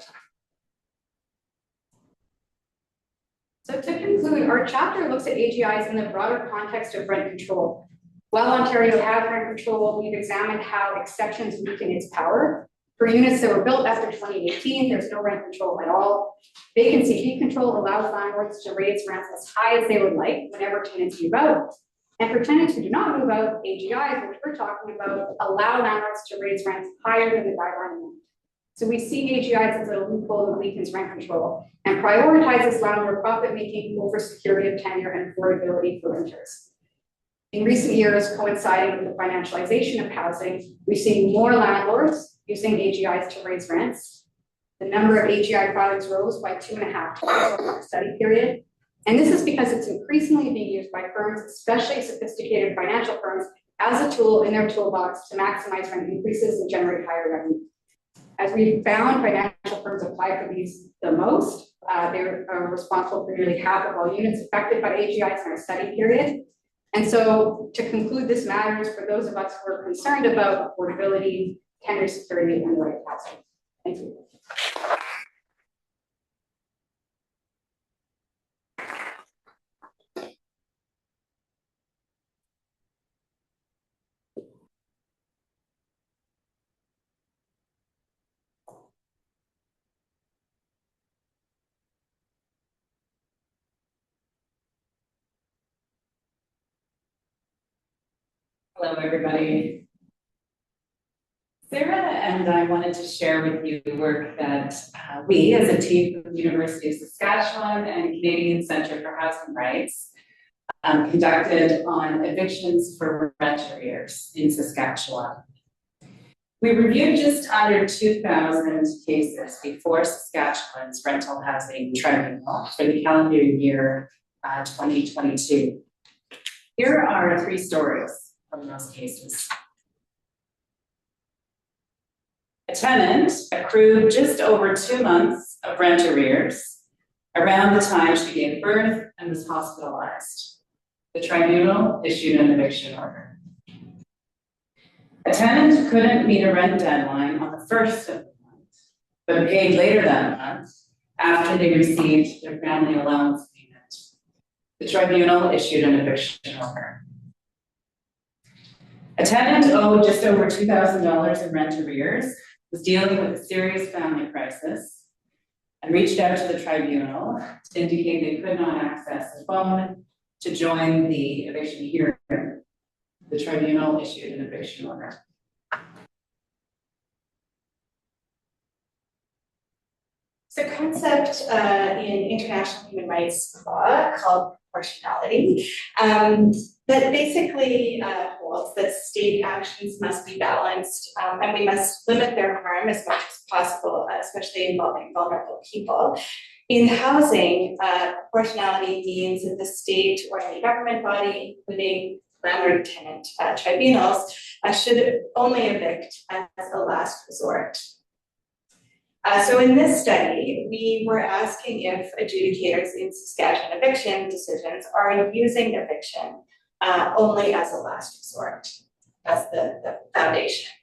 So to conclude, our chapter looks at AGIs in the broader context of rent control. While Ontario has rent control, we've examined how exceptions weaken its power. For units that were built after 2018, there's no rent control at all. Vacancy fee control allows landlords to raise rents as high as they would like whenever tenants move out. And for tenants who do not move out, AGIs, which we're talking about, allow landlords to raise rents higher than the guideline limit. So we see AGIs as a loophole that weakens rent control and prioritizes landlord profit making over security of tenure and affordability for renters. In recent years, coinciding with the financialization of housing, we've seen more landlords using AGIs to raise rents. The number of AGI filings rose by 2.5 times over the study period. And this is because it's increasingly being used by firms, especially sophisticated financial firms, as a tool in their toolbox to maximize rent increases and generate higher revenue. As we found, financial firms apply for these the most. They're responsible for nearly half of all units affected by AGIs in our study period. And so to conclude, this matters for those of us who are concerned about affordability, tenure security, and the right housing. Thank you. Hello, everybody. Sarah and I wanted to share with you the work that we, as a team from the University of Saskatchewan and Canadian Centre for Housing Rights, conducted on evictions for rent arrears in Saskatchewan. We reviewed just under 2,000 cases before Saskatchewan's Rental Housing Tribunal for the calendar year 2022. Here are 3 stories from those cases. A tenant accrued just over 2 months of rent arrears around the time she gave birth and was hospitalized. The tribunal issued an eviction order. A tenant couldn't meet a rent deadline on the 1st of the month, but paid later that month after they received their family allowance payment. The tribunal issued an eviction order. A tenant owed just over $2,000 in rent arrears, was dealing with a serious family crisis, and reached out to the tribunal to indicate they could not access the phone to join the eviction hearing. The tribunal issued an eviction order. So concept in international human rights law called proportionality that basically holds that state actions must be balanced and we must limit their harm as much as possible, especially involving vulnerable people. In housing, proportionality means that the state or any government body, including landlord-tenant tribunals, should only evict as a last resort. So in this study, we were asking if adjudicators in Saskatchewan eviction decisions are using eviction only as a last resort. That's the foundation.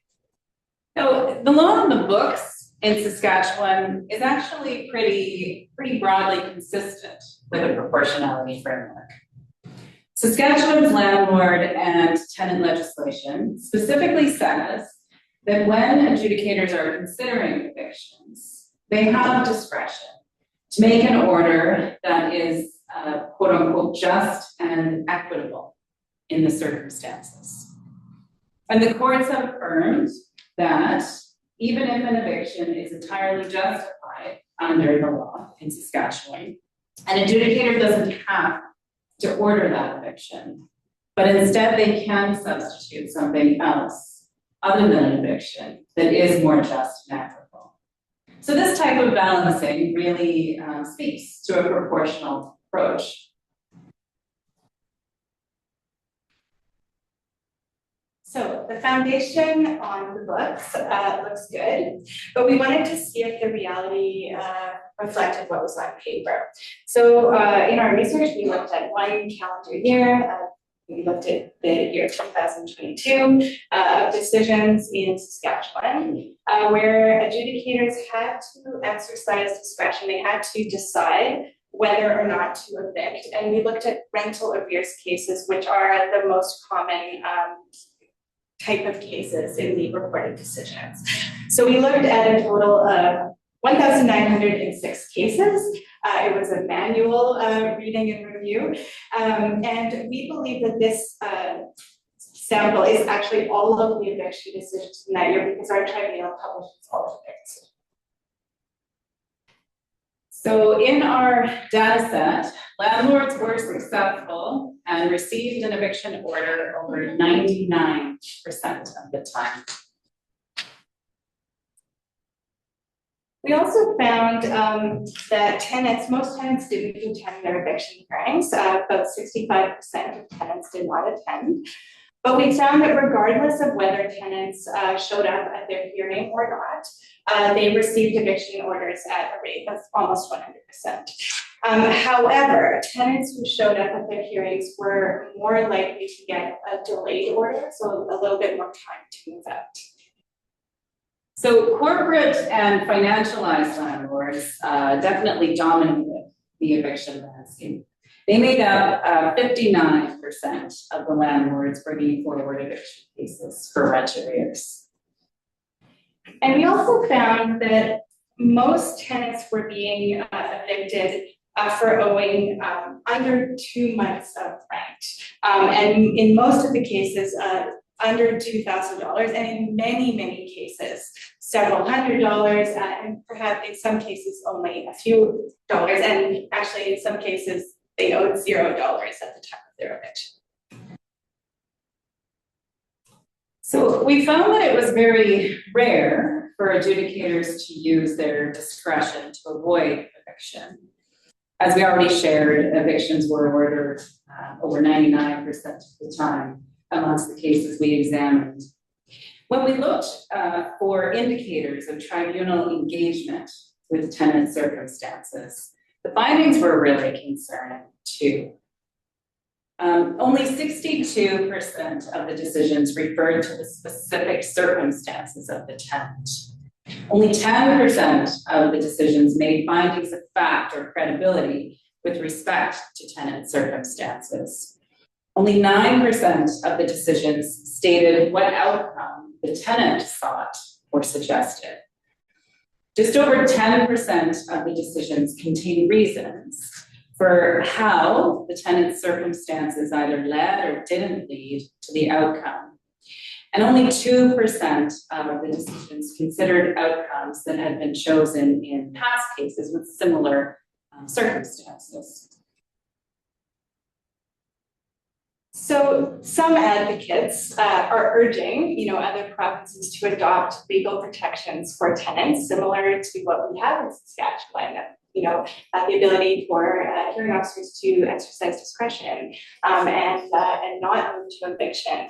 So the law on the books in Saskatchewan is actually pretty broadly consistent with a proportionality framework. Saskatchewan's landlord and tenant legislation specifically says that when adjudicators are considering evictions, they have discretion to make an order that is quote unquote just and equitable in the circumstances. And the courts have affirmed that even if an eviction is entirely justified under the law in Saskatchewan, an adjudicator doesn't have to order that eviction, but instead they can substitute something else other than an eviction that is more just and equitable. So this type of balancing really speaks to a proportional approach. So the foundation on the books looks good, but we wanted to see if the reality reflected what was on paper. So in our research, we looked at one calendar year. We looked at the year 2022 of decisions in Saskatchewan, where adjudicators had to exercise discretion. They had to decide whether or not to evict. And we looked at rental arrears cases, which are the most common type of cases in the reported decisions. So we looked at a total of 1,906 cases. It was a manual reading and review. And we believe that this sample is actually all of the eviction decisions from that year because our tribunal publishes all of it. So in our data set, landlords were successful and received an eviction order over 99% of the time. We also found that most tenants didn't attend their eviction hearings. About 65% of tenants did not attend. But we found that regardless of whether tenants showed up at their hearing or not, they received eviction orders at a rate of almost 100%. However, tenants who showed up at their hearings were more likely to get a delayed order, so a little bit more time to move out. So corporate and financialized landlords definitely dominated the eviction landscape. They made up 59% of the landlords bringing forward eviction cases for rent arrears. And we also found that most tenants were being evicted for owing under 2 months of rent. And in most of the cases, under $2,000, and in many, many cases, several $100s, and perhaps in some cases only a few dollars, and actually in some cases they owed $0 at the time of their eviction. So we found that it was very rare for adjudicators to use their discretion to avoid eviction. As we already shared, evictions were ordered over 99% of the time amongst the cases we examined. When we looked for indicators of tribunal engagement with tenant circumstances, the findings were really concerning too. Only 62% of the decisions referred to the specific circumstances of the tenant. Only 10% of the decisions made findings of fact or credibility with respect to tenant circumstances. Only 9% of the decisions stated what outcome the tenant sought or suggested. Just over 10% of the decisions contain reasons for how the tenant's circumstances either led or didn't lead to the outcome. And only 2% of the decisions considered outcomes that had been chosen in past cases with similar circumstances. So some advocates are urging, other provinces to adopt legal protections for tenants similar to what we have in Saskatchewan. The ability for hearing officers to exercise discretion and not move to eviction.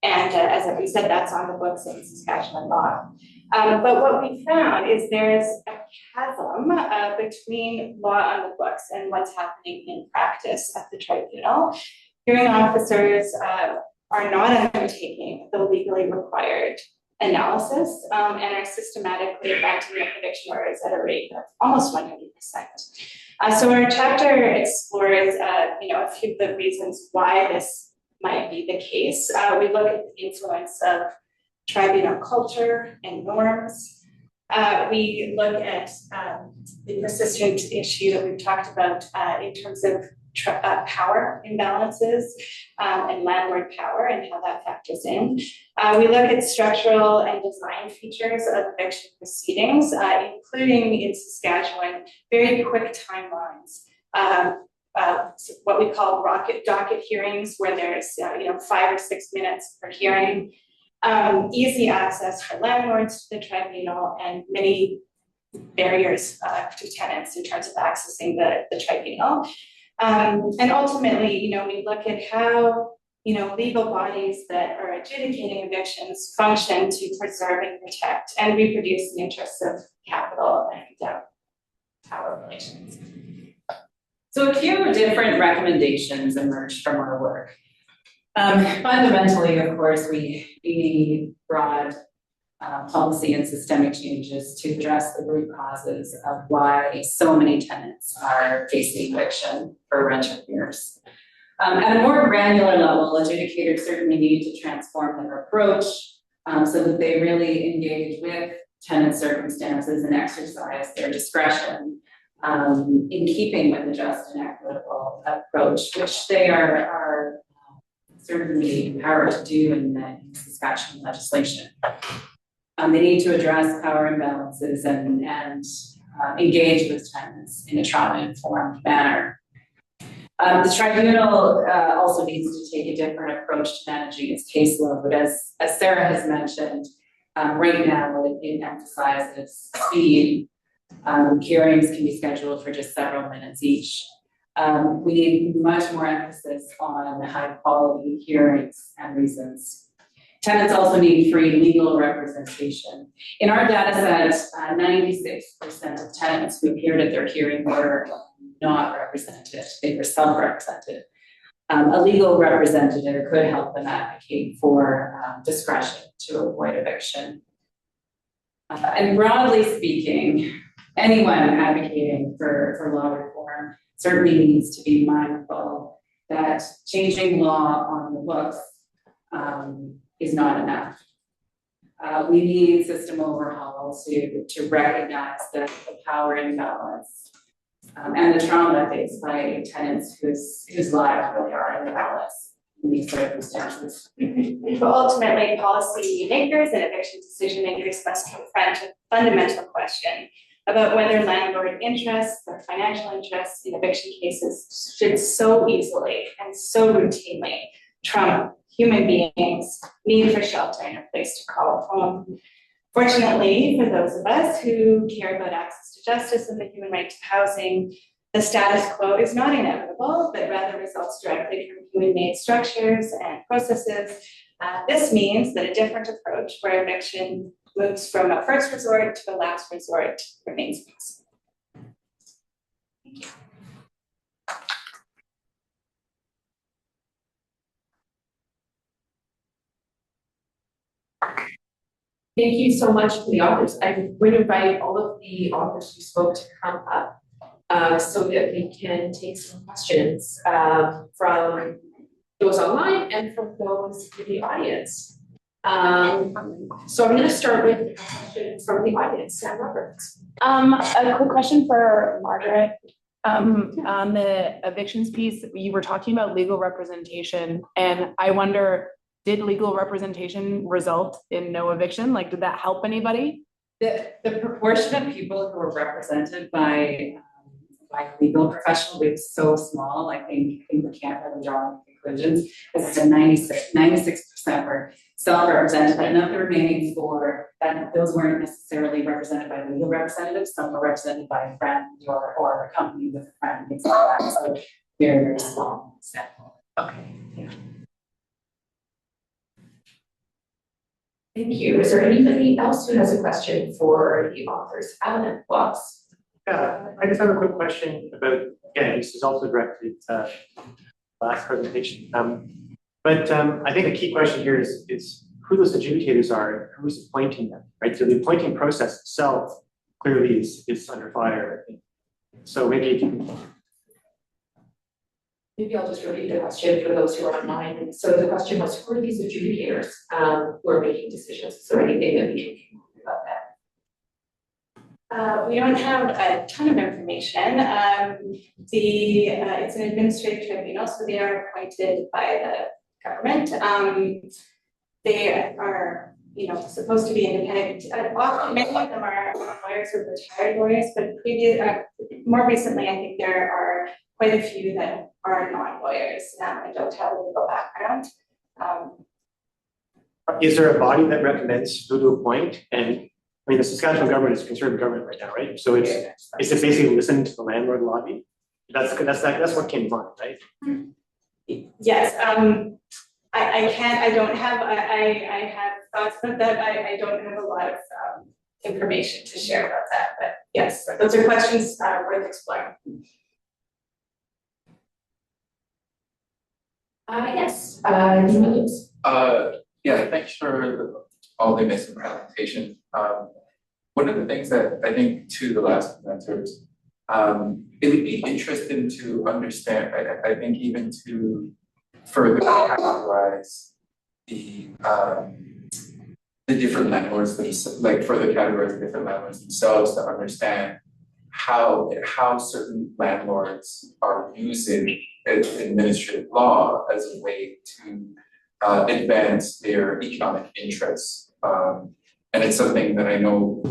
As we said, that's on the books in Saskatchewan law. But what we found is there's a chasm between law on the books and what's happening in practice at the tribunal. Hearing officers are not undertaking the legally required analysis and are systematically granting eviction orders at a rate of almost 100%. So our chapter explores, a few of the reasons why this might be the case. We look at the influence of tribunal culture and norms. We look at the persistent issue that we've talked about in terms of power imbalances and landlord power and how that factors in. We look at structural and design features of eviction proceedings, including in Saskatchewan, very quick timelines. What we call docket hearings, where there's 5 or 6 minutes per hearing, easy access for landlords to the tribunal, and many barriers to tenants in terms of accessing the tribunal. And ultimately, we look at how, legal bodies that are adjudicating evictions function to preserve and protect and reproduce the interests of capital and power relations. So a few different recommendations emerged from our work. Fundamentally, of course, we need broad policy and systemic changes to address the root causes of why so many tenants are facing eviction for rent arrears. At a more granular level, adjudicators certainly need to transform their approach so that they really engage with tenant circumstances and exercise their discretion in keeping with the just and equitable approach, which they are certainly empowered to do in the Saskatchewan legislation. They need to address power imbalances and engage with tenants in a trauma-informed manner. The tribunal also needs to take a different approach to managing its caseload. As Sarah has mentioned, right now it emphasizes speed. Hearings can be scheduled for just several minutes each. We need much more emphasis on high quality hearings and reasons. Tenants also need free legal representation. In our data set, 96% of tenants who appeared at their hearing were not represented. They were self-represented. A legal representative could help them advocate for discretion to avoid eviction. And broadly speaking, anyone advocating for law reform certainly needs to be mindful that changing law on the books is not enough. We need system overhaul to recognize the power imbalance and the trauma faced by tenants whose lives really are in the balance in these circumstances. But ultimately, policy makers and eviction decision makers must confront a fundamental question about whether landlord interests or financial interests in eviction cases should so easily and so routinely trump human beings' need for shelter and a place to call home. Fortunately, for those of us who care about access to justice and the human right to housing, the status quo is not inevitable, but rather results directly from human-made structures and processes. This means that a different approach where eviction moves from a first resort to a last resort remains possible. Thank you. Thank you so much to the authors. I'm going to invite all of the authors who spoke to come up so that we can take some questions from those online and from those in the audience. So I'm going to start with a question from the audience. Sam Roberts. A quick question for Margaret. On the evictions piece, you were talking about legal representation, and I wonder, did legal representation result in no eviction? Like, did that help anybody? The proportion of people who were represented by legal professional was so small, I think we can't really draw any conclusions. As I said, 96% were self-represented, but not the remaining 4, that those weren't necessarily represented by legal representatives. Some were represented by a friend or a company with a friend, things like that. So very, very small sample. Okay. Yeah. Thank you. Is there anybody else who has a question for the authors? Alan Watts. Yeah, I just have a quick question about, again, this is also directed to last presentation. But I think the key question here is who those adjudicators are and who's appointing them, right? So the appointing process itself clearly is under fire. So maybe if you can. Maybe I'll just repeat the question for those who are online. So the question was, who are these adjudicators who are making decisions? Is there anything that we can do about that? We don't have a ton of information. It's an administrative tribunal, so they are appointed by the government. They are, supposed to be independent. Often, many of them are lawyers or retired lawyers, but more recently, I think there are quite a few that are not lawyers and don't have a legal background. Is there a body that recommends who to appoint? And I mean, the Saskatchewan government is a conservative government right now, right? So is it basically listening to the landlord lobby? That's what came to mind, right? Yes. I have thoughts about that. I don't have a lot of information to share about that, but yes, those are questions worth exploring. Yes, Dean Williams. Yeah, thanks for all the amazing presentation. One of the things that I think to the last presenters, it would be interesting to understand, I think even to further categorize the different landlords, like further categorize the different landlords themselves to understand how certain landlords are using administrative law as a way to advance their economic interests. And it's something that I know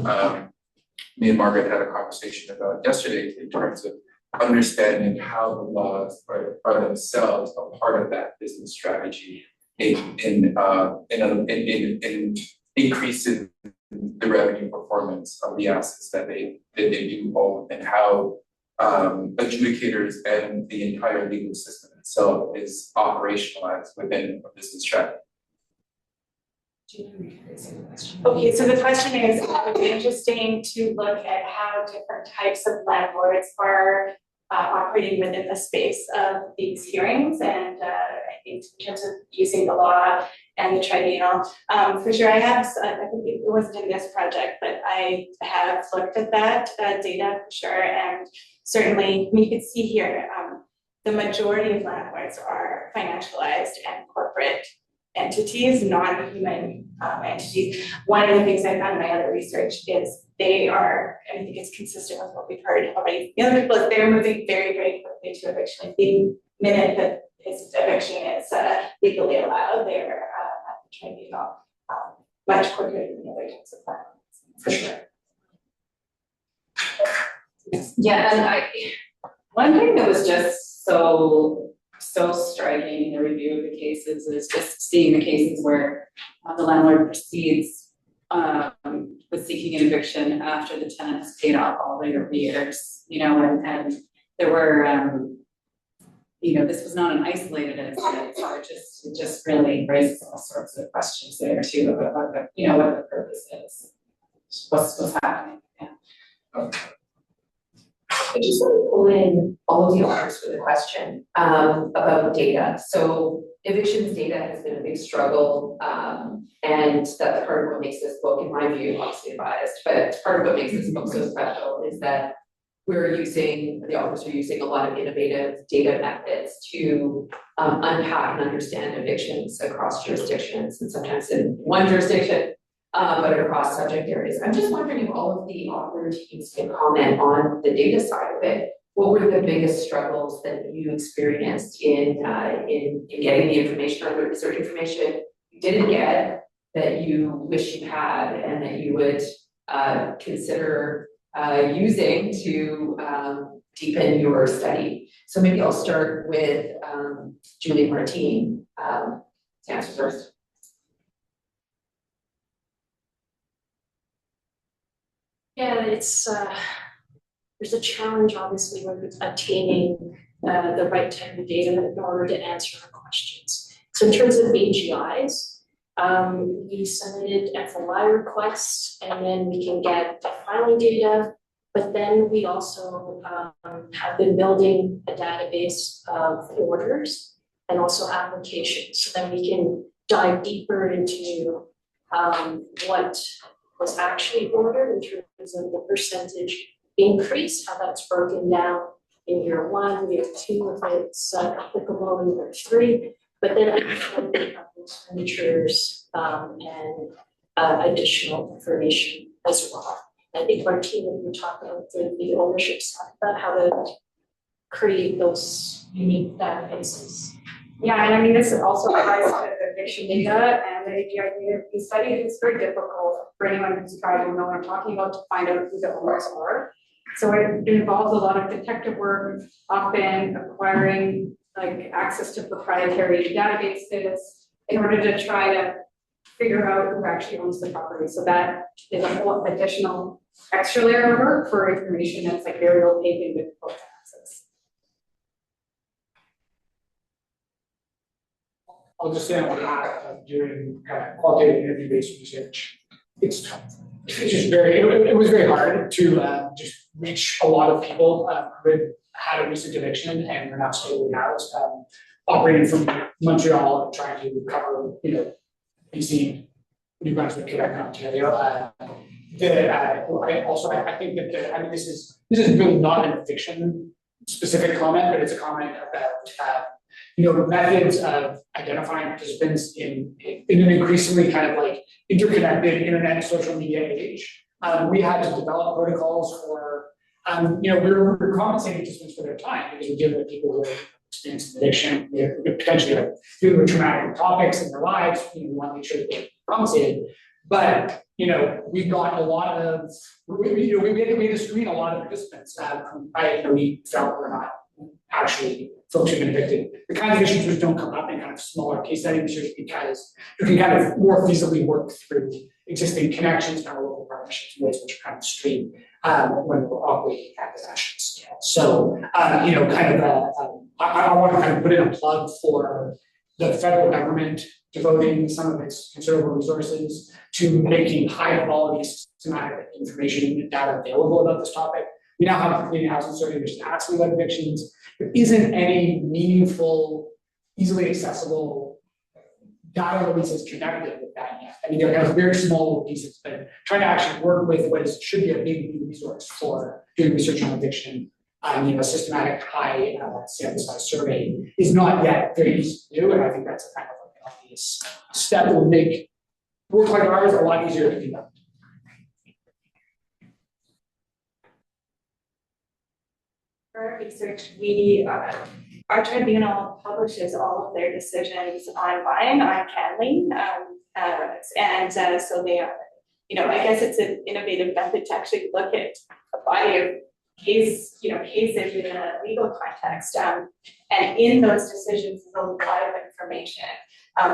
me and Margaret had a conversation about yesterday in terms of understanding how the laws are themselves a part of that business strategy in increasing the revenue performance of the assets that they do own, and how adjudicators and the entire legal system itself is operationalized within a business strategy. Okay, so the question is, it would be interesting to look at how different types of landlords are operating within the space of these hearings, and I think in terms of using the law and the tribunal, for sure I have, I think it wasn't in this project, but I have looked at that data for sure, and certainly you can see here, the majority of landlords are financialized and corporate entities, non-human entities. One of the things I found in my other research is they are, and I think it's consistent with what we've heard already. The other people, they're moving very, very quickly to eviction. Like the minute that his eviction is legally allowed, they're at the tribunal much quicker than the other types of landlords, for sure. Yeah, and one thing that was just so striking in the review of the cases is just seeing the cases where the landlord proceeds with seeking an eviction after the tenant has paid off all their arrears, and there were, this was not an isolated incident, so it just really raises all sorts of questions there too about what the purpose is, what's happening. Yeah. I just want to pull in all of the authors for the question about data. So evictions data has been a big struggle, and that's part of what makes this book, in my view, obviously biased, but part of what makes this book so special is that the authors are using a lot of innovative data methods to unpack and understand evictions across jurisdictions, and sometimes in one jurisdiction, but across subject areas. I'm just wondering if all of the author teams can comment on the data side of it. What were the biggest struggles that you experienced in getting the information? Is there information didn't get that you wish you had and that you would consider using to deepen your study? So maybe I'll start with Julie Martine to answer first. Yeah, it's there's a challenge obviously with obtaining the right type of data in order to answer our questions. So in terms of AGIs, we submitted FOI requests and then we can get the filing data, but then we also have been building a database of orders and also applications, so then we can dive deeper into what was actually ordered in terms of the percentage increase, how that's broken down in year 1, year 2, if it's applicable in year 3, but then we have expenditures and additional information as well. I think Martine, when you talk about the ownership side, about how to create those unique databases. Yeah, and I mean, this also applies to the eviction data and the AGI data we studied. It's very difficult for anyone who's tried to know what I'm talking about to find out who the owners are. So it involves a lot of detective work, often acquiring like access to proprietary databases in order to try to figure out who actually owns the property. So that is a whole additional extra layer of work for information that's like very opaque and difficult to access. I'll just say on behalf of doing kind of qualitative interview-based research, it's just it was very hard to just reach a lot of people who had a recent eviction and are now staying housed, operating from Montreal and trying to cover, BC, New Brunswick, Quebec, and Ontario. I think that this is really not an eviction specific comment, but it's a comment about methods of identifying participants in an increasingly kind of like interconnected internet and social media age. We had to develop protocols for, we were compensating participants for their time because we're dealing with people who have experienced addiction, potentially like dealing with traumatic topics in their lives. We want to make sure that they're compensated. But we got a lot of, we had to screen a lot of participants who we felt were not actually folks who've been evicted. The kinds of issues which don't come up in kind of smaller case studies because you can kind of more feasibly work through existing connections and our local partnerships in ways which are kind of stream when we're operating at the national scale. So, I want to kind of put in a plug for the federal government devoting some of its considerable resources to making high quality systematic information and data available about this topic. We now have a Canadian housing survey which is asking about evictions. There isn't any meaningful, easily accessible data releases connected with that yet. I mean, there are very small pieces, but trying to actually work with what should be a big resource for doing research on eviction, a systematic high sample size survey is not yet very easy to do, and I think that's a kind of an obvious step that would make work like ours a lot easier to conduct. For our research, our tribunal publishes all of their decisions online on Canley, so they are, I guess it's an innovative method to actually look at a body of cases in a legal context, and in those decisions is a lot of information,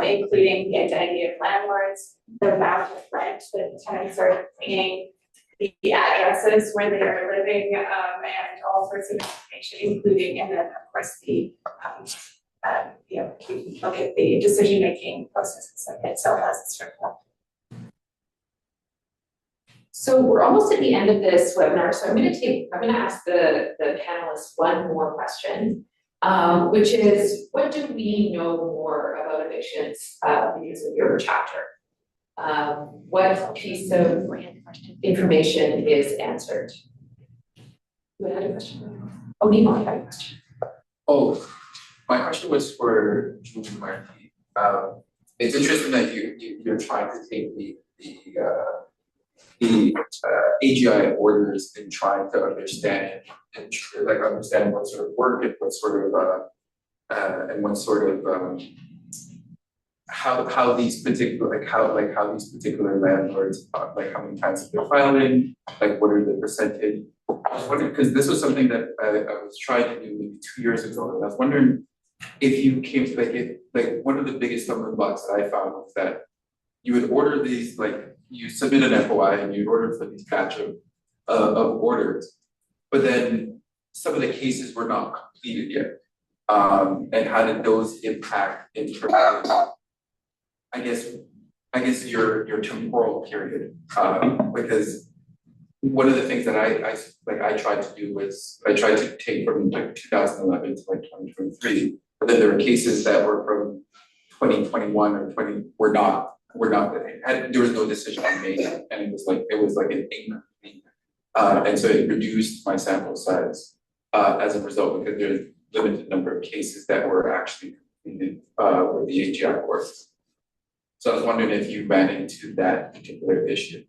including the identity of landlords, the amount of rent that tenants are paying, the addresses where they are living, and all sorts of information, including, and then of course the look at the decision-making processes like itself as it's written. So we're almost at the end of this webinar, so I'm going to ask the panelists one more question, which is, what do we know more about evictions because of your chapter? What piece of information is answered? You had a question? Oh, Nima had a question. Oh, my question was for Julie and Martine. It's interesting that you're trying to take the AGI orders and trying to understand what sort of work and what sort of how these particular, how these particular landlords, like how many times they're filing, like what are the percentage? I was wondering, because this was something that I was trying to do maybe 2 years ago, and I was wondering if you came to like one of the biggest stumbling blocks that I found was that you would order these, like you submit an FOI and you'd order for these batch of orders, but then some of the cases were not completed yet. And how did those impact in terms of, I guess your temporal period? Because one of the things that I tried to do was I tried to take from like 2011 to like 2023, but then there were cases that were from 2021 or 20 there was no decision made, and it was like an incomplete, and so it reduced my sample size as a result, because there's limited number of cases that were actually completed with the AGI course. So I was wondering if you ran into that particular issue.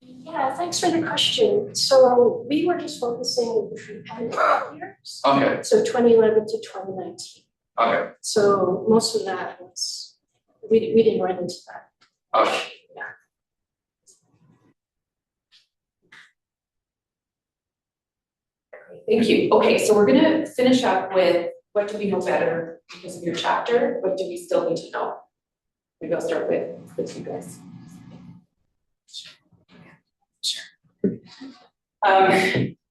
Yeah, thanks for the question. So we were just focusing between pandemic years. Okay. So 2011 to 2019. Okay. So most of that was, we didn't run into that. Okay. Yeah. Thank you. Okay, so we're gonna finish up with what do we know better because of your chapter? What do we still need to know? Maybe I'll start with you guys.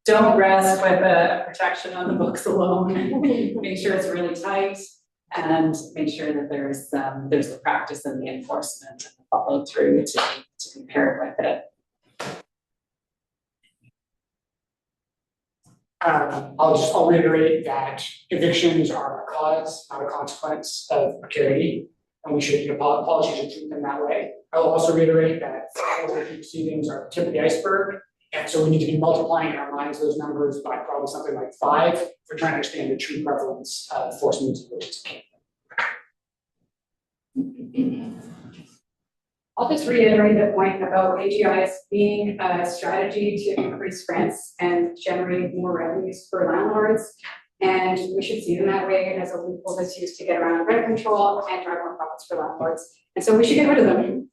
Don't rest with a protection on the books alone. Make sure it's really tight, and make sure that there's the practice and the enforcement and the follow through to be paired with it. I'll reiterate that evictions are a cause, not a consequence of precarity, and we should, policies should treat them that way. I will also reiterate that eviction proceedings are the tip of the iceberg, and so we need to be multiplying in our minds those numbers by probably something like 5 if we're trying to understand the true prevalence of enforcement of evictions. I'll just reiterate the point about AGIs being a strategy to increase rents and generate more revenues for landlords. And we should see them that way as a loophole that's used to get around rent control and drive more profits for landlords. And so we should get rid of them.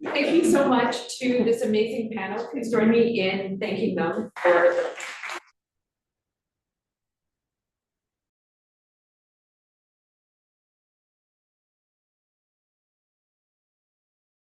Thank you so much to this amazing panel. Please join me in thanking them for